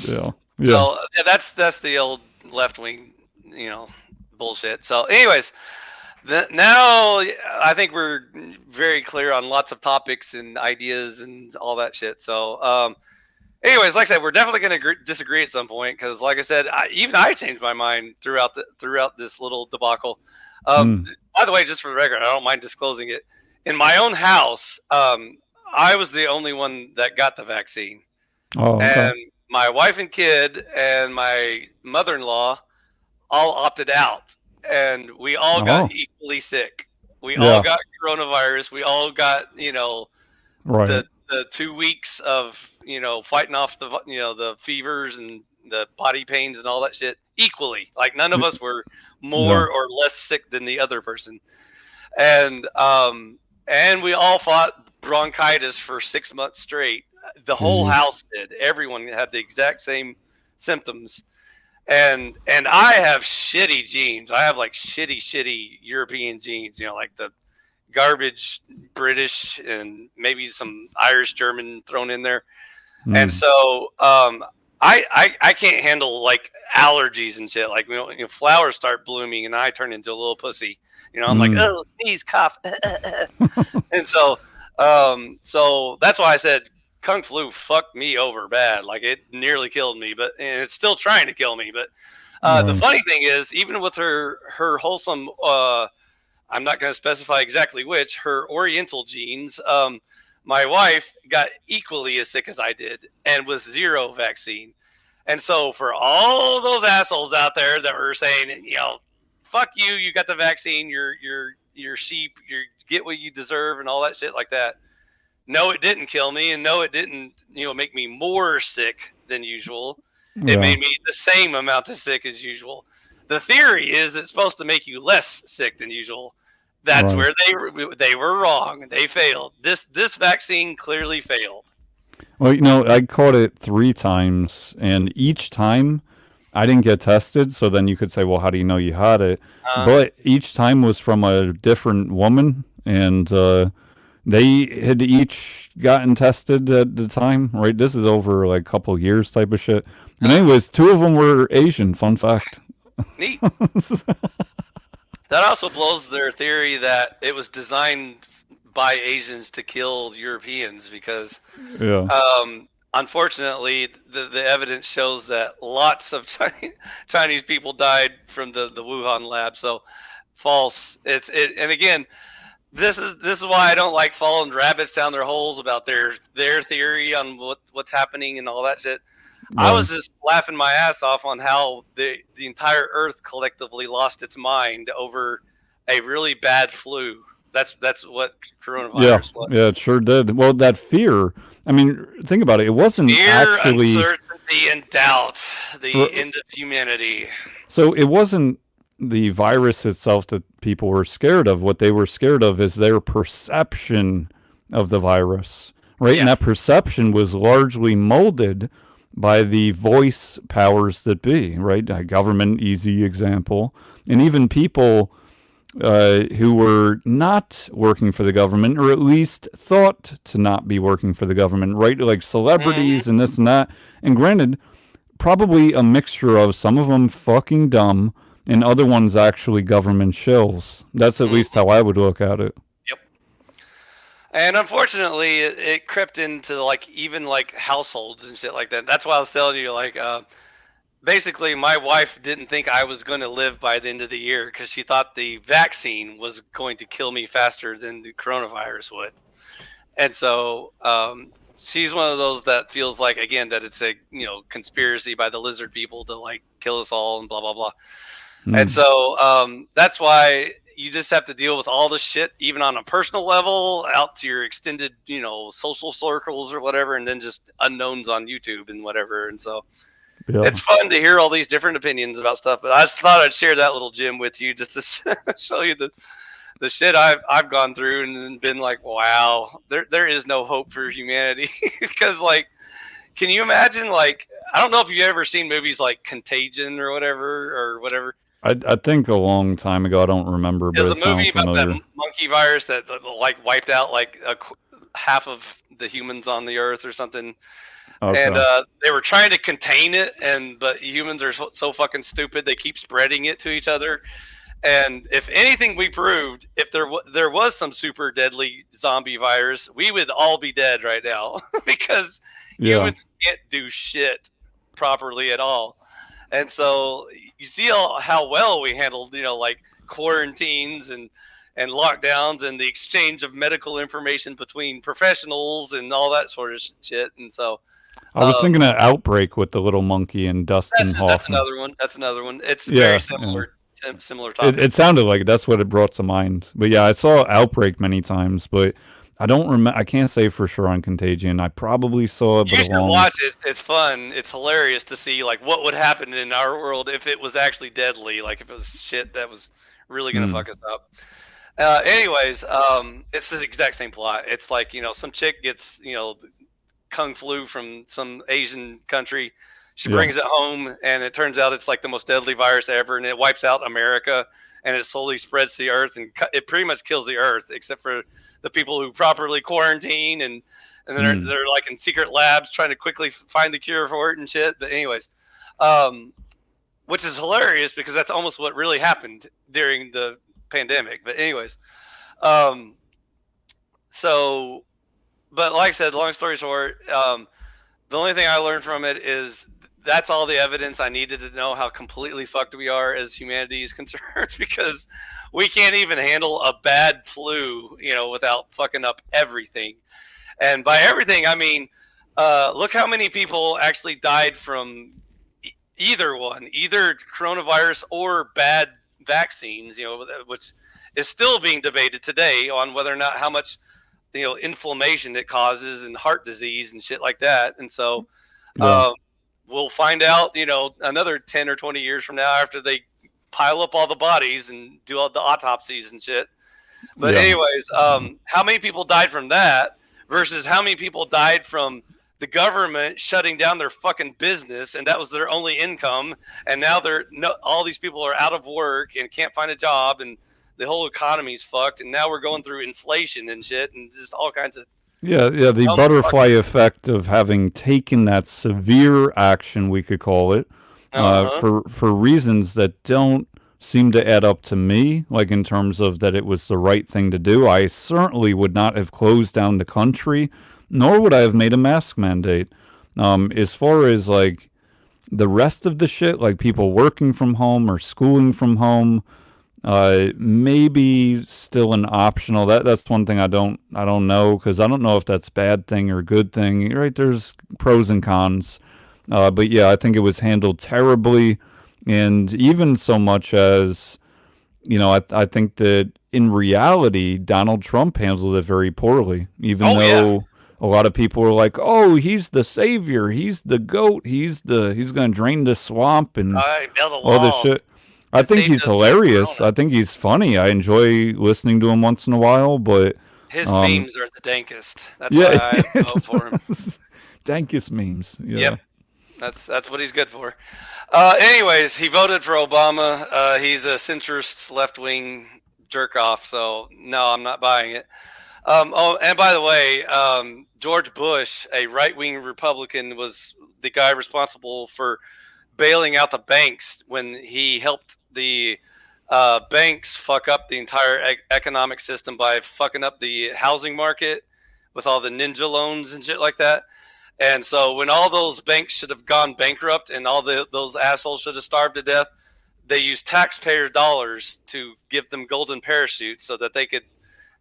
Yeah. So that's the old left wing, bullshit. So, anyways, now I think we're very clear on lots of topics and ideas and all that shit. So, anyways, like I said, we're definitely going to disagree at some point because, like I said, I changed my mind throughout this little debacle. By the way, just for the record, I don't mind disclosing it. In my own house, I was the only one that got the vaccine. Oh, okay. And my wife and kid and my mother-in-law all opted out, and we all got equally sick. We all got coronavirus. We all got, the 2 weeks of, fighting off the fevers and the body pains and all that shit equally. Like none of us were more or less sick than the other person. And we all fought bronchitis for 6 months straight. The whole house did. Everyone had the exact same symptoms. And I have shitty genes. I have like shitty European genes, like the garbage British and maybe some Irish German thrown in there. And so I can't handle like allergies and shit. Like flowers start blooming and I turn into a little pussy. I'm like, oh, sneeze, cough. And so that's why I said Kung Flu fucked me over bad. Like it nearly killed me, and it's still trying to kill me. But the funny thing is, even with her wholesome, I'm not going to specify exactly which, her Oriental genes, my wife got equally as sick as I did, and with zero vaccine. And so for all those assholes out there that were saying, fuck you, you got the vaccine, you're sheep, you get what you deserve, and all that shit like that. No, it didn't kill me, and no, it didn't, make me more sick than usual. It made me the same amount of sick as usual. The theory is it's supposed to make you less sick than usual. That's where they were wrong. They failed. This vaccine clearly failed. Well, I caught it 3 times, and each time I didn't get tested, so then you could say, well, how do you know you had it? Uh, But each time was from a different woman, and they had each gotten tested at the time, right? This is over like a couple years type of shit. But uh, anyways, two of them were Asian. Fun fact. Neat. That also blows their theory that it was designed by Asians to kill Europeans because, Yeah. unfortunately, the evidence shows that lots of Chinese people died from the Wuhan lab. So false. And again, this is why I don't like following rabbits down their holes about their theory on what's happening and all that shit. I Right. was just laughing my ass off on how the entire Earth collectively lost its mind over a really bad flu. That's what Yeah. coronavirus was. Yeah, it sure did. Well, that fear. I mean, think about it. It wasn't Fear, actually. uncertainty, and doubt. The end of humanity. So it wasn't the virus itself that people were scared of. What they were scared of is their perception of the virus, right? And Yeah. that perception was largely molded by the voice powers that be, right? Government, easy example. And even people who were not working for the government, or at least thought to not be working for the government, right? Like Mm-hmm. celebrities and this and that. And granted, probably a mixture of some of them fucking dumb and other ones actually government shills. That's at least Mm-hmm. how I would look at it. Yep. And unfortunately, it crept into like even like households and shit like that. That's why I was telling you like basically my wife didn't think I was going to live by the end of the year because she thought the vaccine was going to kill me faster than the coronavirus would. And so she's one of those that feels like again that it's a conspiracy by the lizard people to like kill us all and blah blah blah. And Mm. so that's why you just have to deal with all this shit, even on a personal level, out to your extended, social circles or whatever, and then just unknowns on YouTube and whatever. And so Yeah. it's fun to hear all these different opinions about stuff. But I just thought I'd share that little gem with you just to show you the shit I've gone through and been like, wow, there is no hope for humanity because like. Can you imagine, like, I don't know if you've ever seen movies like Contagion or whatever. I think a long time ago. I don't remember, but There's it a movie sounds about that familiar. monkey virus that like wiped out like half of the humans on the earth or something, and Okay. they were trying to contain it, but humans are so fucking stupid they keep spreading it to each other. And if anything, we proved if there was some super deadly zombie virus, we would all be dead right now because Yeah. humans can't do shit properly at all. And so you see how well we handled, like quarantines and lockdowns and the exchange of medical information between professionals and all that sort of shit. And so I was um, thinking of Outbreak with the little monkey and Dustin that's Hoffman. another one. That's another one. It's very Yeah. Yeah. similar It topic. sounded like it. That's what it brought to mind. But yeah, I saw Outbreak many times, but I don't remember. I can't say for sure on Contagion. I probably saw it, but You a should long. watch it. It's fun. It's hilarious to see like what would happen in our world if it was actually deadly. Like if it was shit that was really gonna Mm. fuck us up. Anyways, it's the exact same plot. It's like some chick gets kung flu from some Asian country. She Yeah. brings it home, and it turns out it's like the most deadly virus ever, and it wipes out America, and it slowly spreads to the earth, and it pretty much kills the earth, except for the people who properly quarantine, and Mm. they're like in secret labs trying to quickly find the cure for it and shit. But anyways, um, which is hilarious because that's almost what really happened during the pandemic. But anyways, um, so but like I said, long story short, the only thing I learned from it is that's all the evidence I needed to know how completely fucked we are as humanity is concerned because we can't even handle a bad flu, without fucking up everything. And by everything, I mean, look how many people actually died from either one, either coronavirus or bad vaccines, which is still being debated today on whether or not how much inflammation it causes and heart disease and shit like that. And so Yeah. um, we'll find out, another 10 or 20 years from now after they pile up all the bodies and do all the autopsies and shit. But Yeah. anyways, how many people died from that versus how many people died from the government shutting down their fucking business, and that was their only income, and now all these people are out of work and can't find a job, and the whole economy's fucked, and now we're going through inflation and shit, and just all kinds of Yeah, the butterfly effect of having taken that severe action, we could call it, for reasons that don't seem to add up to me, like in terms of that it was the right thing to do. I certainly would not have closed down the country, nor would I have made a mask mandate. As far as like the rest of the shit, like people working from home or schooling from home, maybe still an optional. That's one thing I don't know, because I don't know if that's bad thing or good thing. Right? There's pros and cons. But yeah, I think it was handled terribly, and even so much as, I think that in reality, Donald Trump handled it very poorly, even though a lot of people were like, "Oh, he's the savior. He's the goat. He's going to drain the swamp and all this shit." I think he's hilarious. I think he's funny. I enjoy listening to him once in a while, but his memes are the dankest. That's why I vote for him. Dankest memes. Yeah. Yep. That's what he's good for. Anyways, he voted for Obama. He's a centrist, left-wing jerk-off, so no, I'm not buying it. And by the way, George Bush, a right-wing Republican, was the guy responsible for bailing out the banks when he helped the banks fuck up the entire economic system by fucking up the housing market with all the ninja loans and shit like that. And so when all those banks should have gone bankrupt and all those assholes should have starved to death, they used taxpayer dollars to give them golden parachutes so that they could,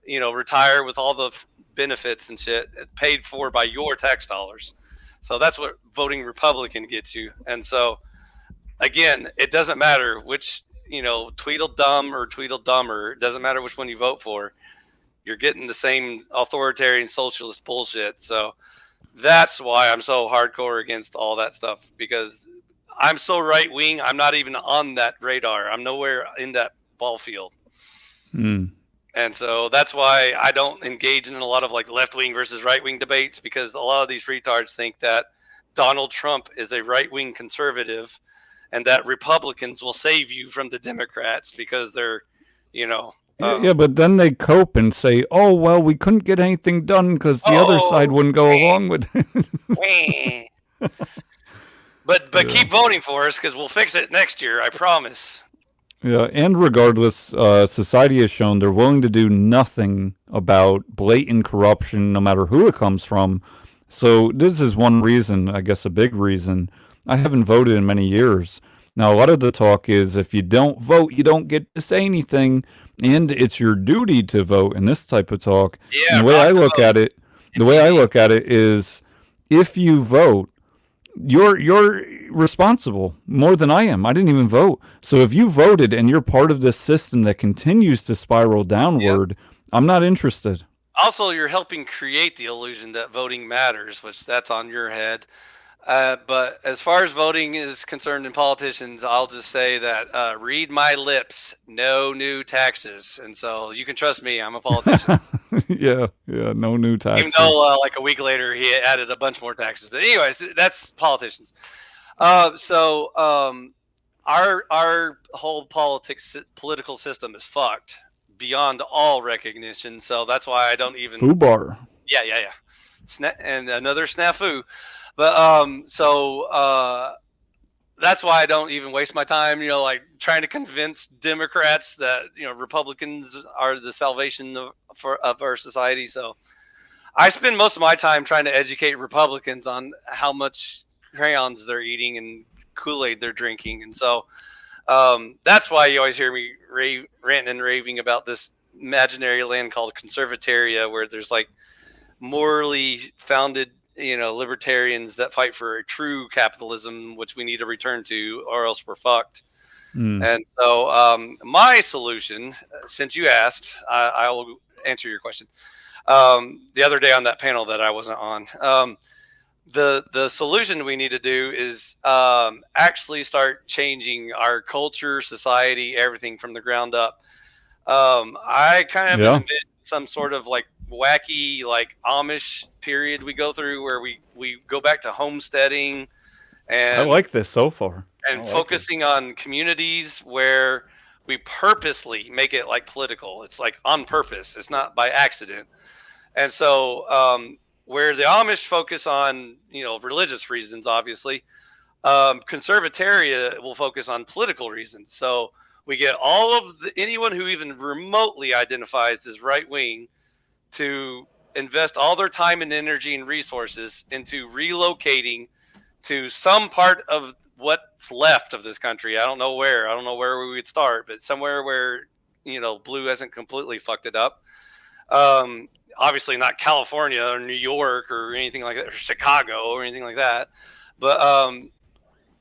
retire with all the benefits and shit paid for by your tax dollars. So that's what voting Republican gets you. And so, again, it doesn't matter which, Tweedledum or Tweedledummer. It doesn't matter which one you vote for. You're getting the same authoritarian socialist bullshit. So that's why I'm so hardcore against all that stuff, because I'm so right wing. I'm not even on that radar. I'm nowhere in that ball field. And so that's why I don't engage in a lot of like left wing versus right wing debates, because a lot of these retards think that Donald Trump is a right wing conservative and that Republicans will save you from the Democrats because they're, yeah, but then they cope and say, "Oh, well, we couldn't get anything done because the other side wouldn't go along with it." But keep voting for us, because we'll fix it next year, I promise. Yeah, and regardless, society has shown they're willing to do nothing about blatant corruption, no matter who it comes from. So this is one reason, I guess a big reason, I haven't voted in many years. Now, a lot of the talk is if you don't vote, you don't get to say anything, and it's your duty to vote in this type of talk. Yeah, and the way I look at it is, if you vote, you're responsible more than I am. I didn't even vote. So if you voted and you're part of this system that continues to spiral downward, I'm not interested. Also, you're helping create the illusion that voting matters, which that's on your head. But as far as voting is concerned in politicians, I'll just say that read my lips, no new taxes. And so you can trust me, I'm a politician. yeah, no new taxes. Even though like a week later he added a bunch more taxes. But anyways, that's politicians. So our whole political system is fucked beyond all recognition. So that's why I don't even. Fubar. Yeah. And another snafu. But that's why I don't even waste my time, like trying to convince Democrats that, Republicans are the salvation of our society. So I spend most of my time trying to educate Republicans on how much crayons they're eating and Kool-Aid they're drinking. And so that's why you always hear me ranting and raving about this imaginary land called Conservataria, where there's like morally founded libertarians that fight for a true capitalism, which we need to return to, or else we're fucked. And so my solution, since you asked, I will answer your question. The other day on that panel that I wasn't on, the solution we need to do is actually start changing our culture, society, everything from the ground up. I kind of envision some sort of like wacky like Amish period we go through where we go back to homesteading I and like this so far. I like it. focusing on communities where we purposely make it like political. It's like on purpose. It's not by accident. And so where the Amish focus on religious reasons, obviously, Conservataria will focus on political reasons. So we get all of anyone who even remotely identifies as right wing to invest all their time and energy and resources into relocating to some part of what's left of this country. I don't know where. I don't know where we would start, but somewhere where blue hasn't completely fucked it up. Obviously not California or New York or anything like that, or Chicago or anything like that, but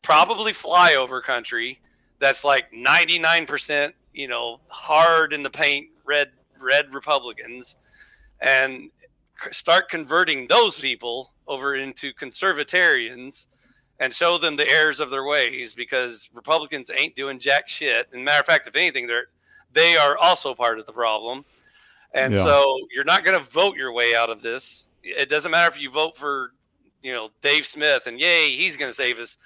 probably flyover country that's like 99%, hard in the paint, red Republicans, and start converting those people over into conservatarians and show them the errors of their ways, because Republicans ain't doing jack shit. And matter of fact, if anything, they are also part of the problem. And so you're not going to vote your way out of this. It doesn't matter if you vote for, Dave Smith and yay, he's going to save us.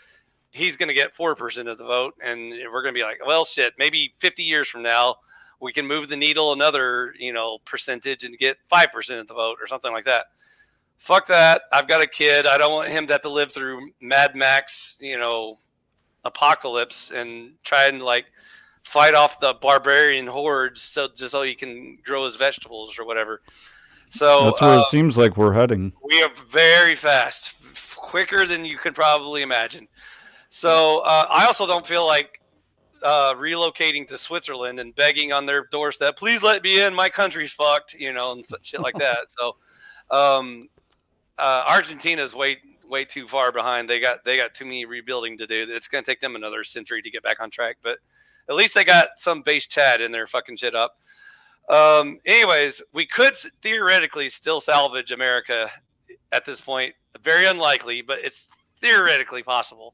He's going to get 4% of the vote. And we're going to be like, well, shit, maybe 50 years from now, we can move the needle another, percentage and get 5% of the vote or something like that. Fuck that. I've got a kid. I don't want him to have to live through Mad Max, apocalypse and try and like fight off the barbarian hordes so he can grow his vegetables or whatever. So that's where it seems like we're heading. We are very fast, quicker than you could probably imagine. So I also don't feel like relocating to Switzerland and begging on their doorstep, please let me in, my country's fucked, and shit like that. So Argentina's way too far behind. They got too many rebuilding to do. It's going to take them another century to get back on track, but at least they got some base Chad in there fucking shit up. Anyways, we could theoretically still salvage America at this point. Very unlikely, but it's theoretically possible.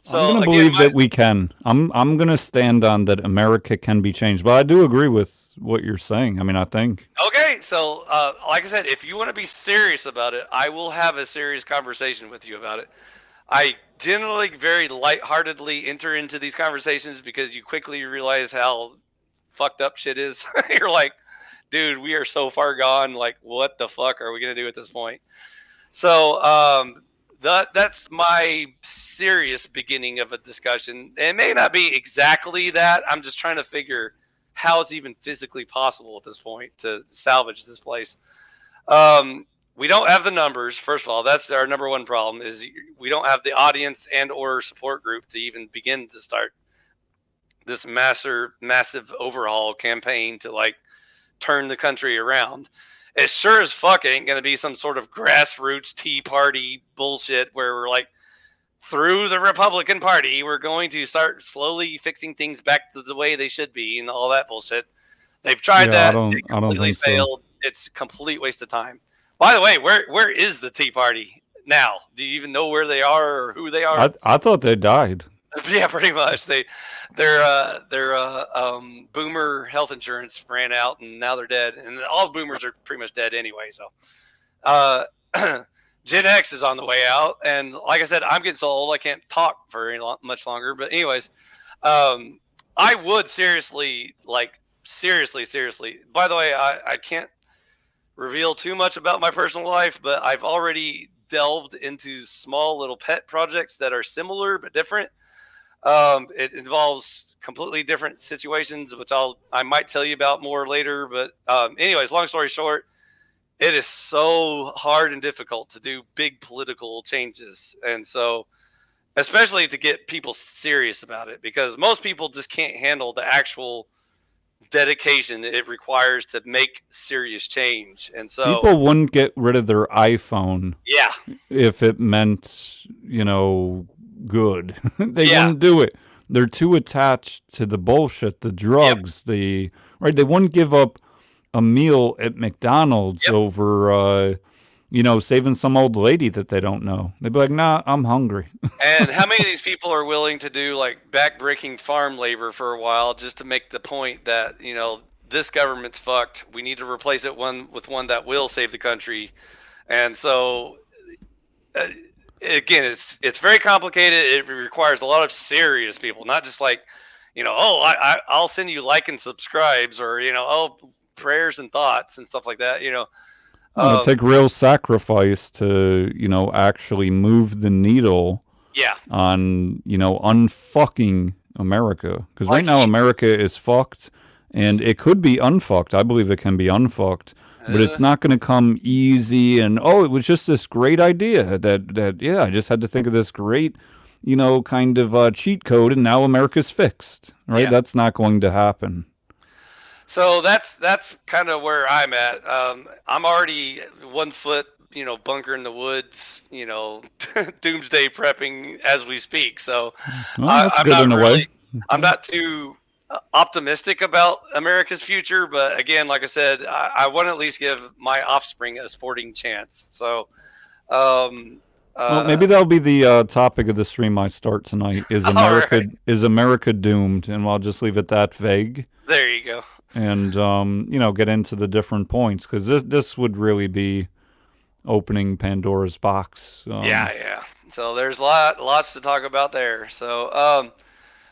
So I'm going to believe that we can. I'm going to stand on that America can be changed. But I do agree with what you're saying. I mean, I think. Okay, so like I said, if you want to be serious about it, I will have a serious conversation with you about it. I generally very lightheartedly enter into these conversations because you quickly realize how fucked up shit is. You're like, dude, we are so far gone. Like, what the fuck are we going to do at this point? So that's my serious beginning of a discussion. It may not be exactly that. I'm just trying to figure how it's even physically possible at this point to salvage this place. We don't have the numbers. First of all, that's our number one problem, is we don't have the audience and or support group to even begin to start this massive overhaul campaign to like turn the country around. It sure as fuck ain't going to be some sort of grassroots Tea Party bullshit where we're like, through the Republican Party, we're going to start slowly fixing things back to the way they should be and all that bullshit. They've tried that. They completely failed. So. It's a complete waste of time. By the way, where is the Tea Party now? Do you even know where they are or who they are? I thought they died. Yeah, pretty much. Their boomer health insurance ran out, and now they're dead. And all boomers are pretty much dead anyway. So, Gen X is on the way out, and like I said, I'm getting so old I can't talk for much longer. But anyways, I would seriously. By the way, I can't reveal too much about my personal life, but I've already delved into small little pet projects that are similar but different. It involves completely different situations, which I might tell you about more later. But anyways, long story short, it is so hard and difficult to do big political changes. And so, especially to get people serious about it, because most people just can't handle the actual dedication it requires to make serious change. And so people wouldn't get rid of their iPhone if it meant good. They wouldn't do it. They're too attached to the bullshit, the drugs, they wouldn't give up a meal at McDonald's over saving some old lady that they don't know. They'd be like, nah, I'm hungry. And how many of these people are willing to do like backbreaking farm labor for a while just to make the point that, this government's fucked. We need to replace it with one that will save the country. And so, again, it's very complicated. It requires a lot of serious people, not just like, I'll send you like and subscribes, or prayers and thoughts and stuff like that. It'll take real sacrifice to actually move the needle. Yeah. On unfucking America, because right now America is fucked, and it could be unfucked. I believe it can be unfucked. But it's not going to come easy and, it was just this great idea that I just had to think of this great, kind of cheat code, and now America's fixed, right? Yeah. That's not going to happen. So that's kind of where I'm at. I'm already 1 foot, bunker in the woods, doomsday prepping as we speak. So that's good in a way. I'm not too optimistic about America's future, but again, like I said, I want to at least give my offspring a sporting chance. So, well, maybe that'll be the topic of the stream I start tonight. Is America is America doomed? And I'll just leave it that vague. There you go. And get into the different points, because this would really be opening Pandora's box. Yeah. So there's lots to talk about there. So.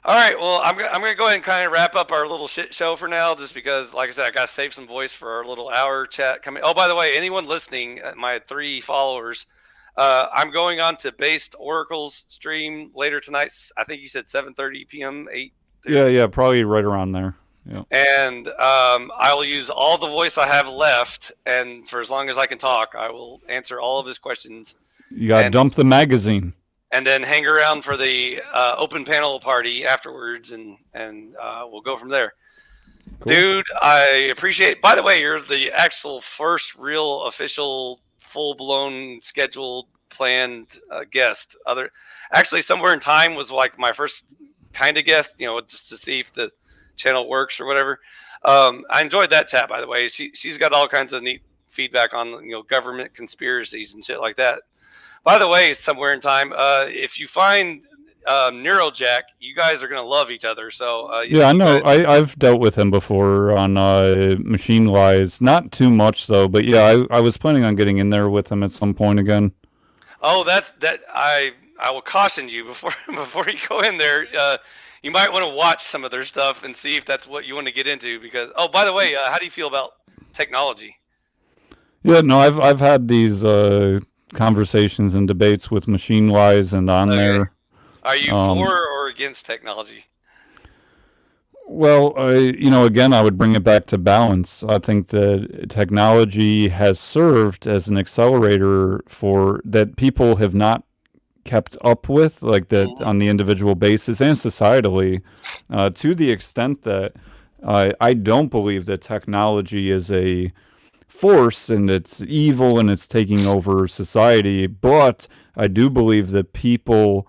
All right, well, I'm going to go ahead and kind of wrap up our little shit show for now, just because, like I said, I got to save some voice for our little hour chat coming. Oh, by the way, anyone listening, my 3 followers, I'm going on to BasedOracle's stream later tonight. I think you said 7:30 p.m., 8. Yeah, probably right around there. Yeah. And I will use all the voice I have left, and for as long as I can talk, I will answer all of his questions. You got to dump the magazine. And then hang around for the open panel party afterwards, and we'll go from there. Cool. Dude, I appreciate. By the way, you're the actual first real official, full-blown, scheduled, planned guest. Actually, Somewhere in Time was like my first kind of guest. Just to see if the channel works or whatever. I enjoyed that chat. By the way, she's got all kinds of neat feedback on government conspiracies and shit like that. By the way, Somewhere in Time, if you find Neurojack, you guys are going to love each other. So I know. I've dealt with him before on Machine Lies. Not too much, though. But yeah, I was planning on getting in there with him at some point again. Oh, I will caution you before you go in there. You might want to watch some of their stuff and see if that's what you want to get into. Because, by the way, how do you feel about technology? Yeah, no, I've had these conversations and debates with Machine Lies and on there. Are you for or against technology? Well, again, I would bring it back to balance. I think that technology has served as an accelerator for that people have not kept up with, like that on the individual basis and societally, to the extent that I don't believe that technology is a force and it's evil and it's taking over society, but I do believe that people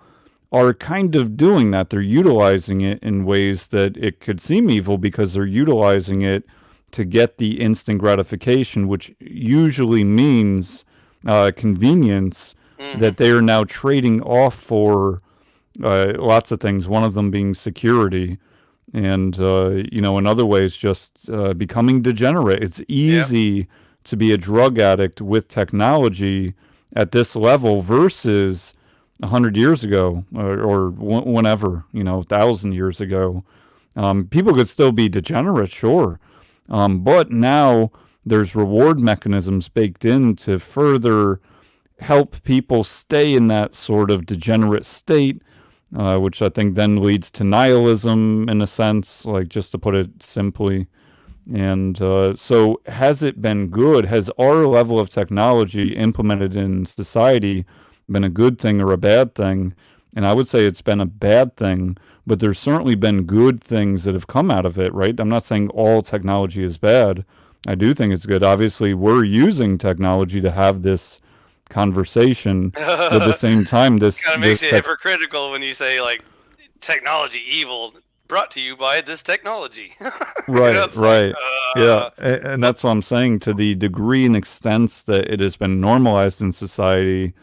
are kind of doing that. They're utilizing it in ways that it could seem evil because they're utilizing it to get the instant gratification, which usually means convenience, that they are now trading off for lots of things, one of them being security. And, in other ways, just becoming degenerate. It's easy to be a drug addict with technology at this level versus 100 years ago or whenever, 1,000 years ago. People could still be degenerate, sure. But now there's reward mechanisms baked in to further help people stay in that sort of degenerate state, which I think then leads to nihilism in a sense, like just to put it simply. And so has it been good? Has our level of technology implemented in society been a good thing or a bad thing? And I would say it's been a bad thing, but there's certainly been good things that have come out of it, right? I'm not saying all technology is bad. I do think it's good. Obviously, we're using technology to have this conversation, but at the same time, this kind of makes it hypocritical when you say like technology evil brought to you by this technology. Right. Yeah, and that's what I'm saying. To the degree and extent that it has been normalized in society,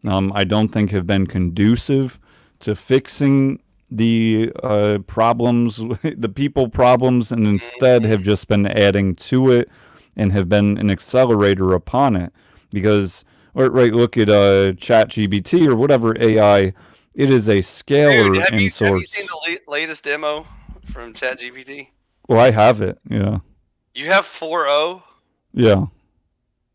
I don't think have been conducive to fixing the problems, the people problems, and instead have just been adding to it and have been an accelerator upon it. Because, right, look at ChatGPT or whatever AI, it is a Dude, scalar have in you seen sorts. the latest demo from ChatGPT? Well, I have it. Yeah. You have 4.0. Yeah.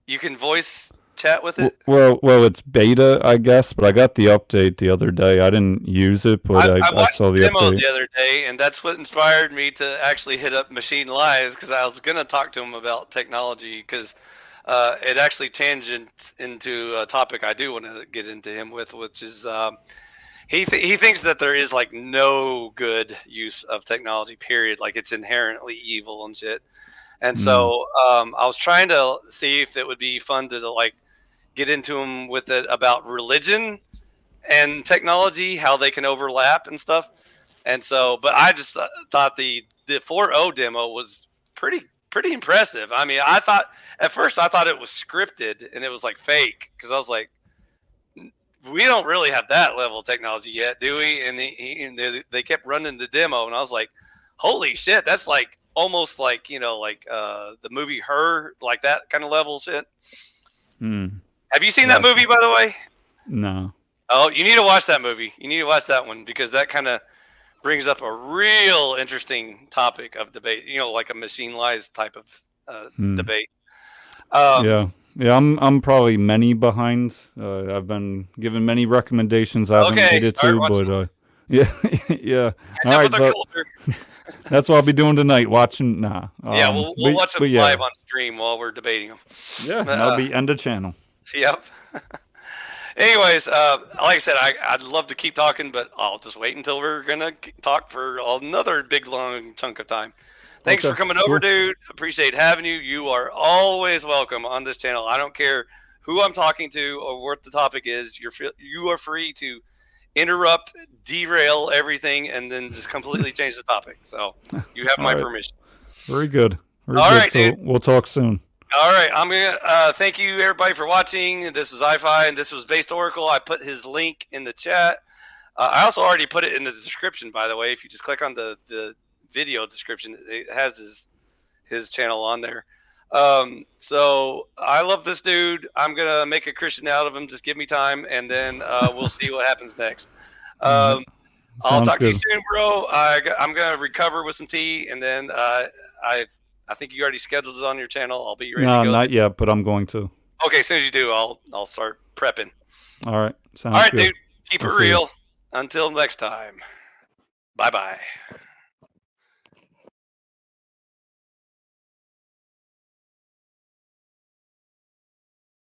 You can voice chat with it. Well, it's beta, I guess, but I got the update the other day. I didn't use it, but I I watched saw the the demo update. the other day, and that's what inspired me to actually hit up Machine Lies, because I was gonna talk to him about technology, because it actually tangents into a topic I do want to get into him with, which is he thinks that there is like no good use of technology. Period. Like it's inherently evil and shit. And Mm. so I was trying to see if it would be fun to like get into him with it about religion and technology, how they can overlap and stuff. And so, but I just thought the 4.0 demo was pretty impressive. I mean, I thought at first I thought it was scripted and it was like fake, because I was like, we don't really have that level of technology yet, do we? And they kept running the demo, and I was like, holy shit, that's like almost like like the movie Her, like that kind of level shit. Mm. Have you seen that Gotcha. movie, by the way? No. Oh, you need to watch that movie. You need to watch that one, because that kind of brings up a real interesting topic of debate. Like a machine lies type of Mm. debate. Yeah. Yeah, I'm probably many behind. I've been given many recommendations. I haven't Okay, made it start to, but watching. yeah, yeah. Catch All up right, with our so culture. that's what I'll be doing tonight. Watching, nah. Yeah, we'll watch them But yeah, live on stream while we're debating them. yeah. But, That'll be end of channel. yep. Anyways, like I said, I'd love to keep talking, but I'll just wait until we're gonna talk for another big long chunk of time. Thanks for Okay, coming over, cool. dude. Appreciate having you. You are always welcome on this channel. I don't care who I'm talking to or what the topic is. You are free to interrupt, derail everything, and then just completely change the topic. So you have All my right. permission. Very good. Very All good. right, dude. So we'll talk soon. All right, I'm gonna thank you everybody for watching. This was iPhi, and this was Based Oracle. I put his link in the chat. I also already put it in the description, by the way. If you just click on the video description, it has his channel on there. So I love this dude. I'm gonna make a Christian out of him. Just give me time, and then we'll see what happens next. All right. I'll Sounds talk to you good. soon, bro. I'm gonna recover with some tea, and then I think you already scheduled it on your channel. I'll be ready to No, go. not yet, but I'm going to. Okay, as soon as you do, I'll start prepping. All right. All Sounds right, good. dude. Keep it I'll see you. real. Until next time. Bye bye.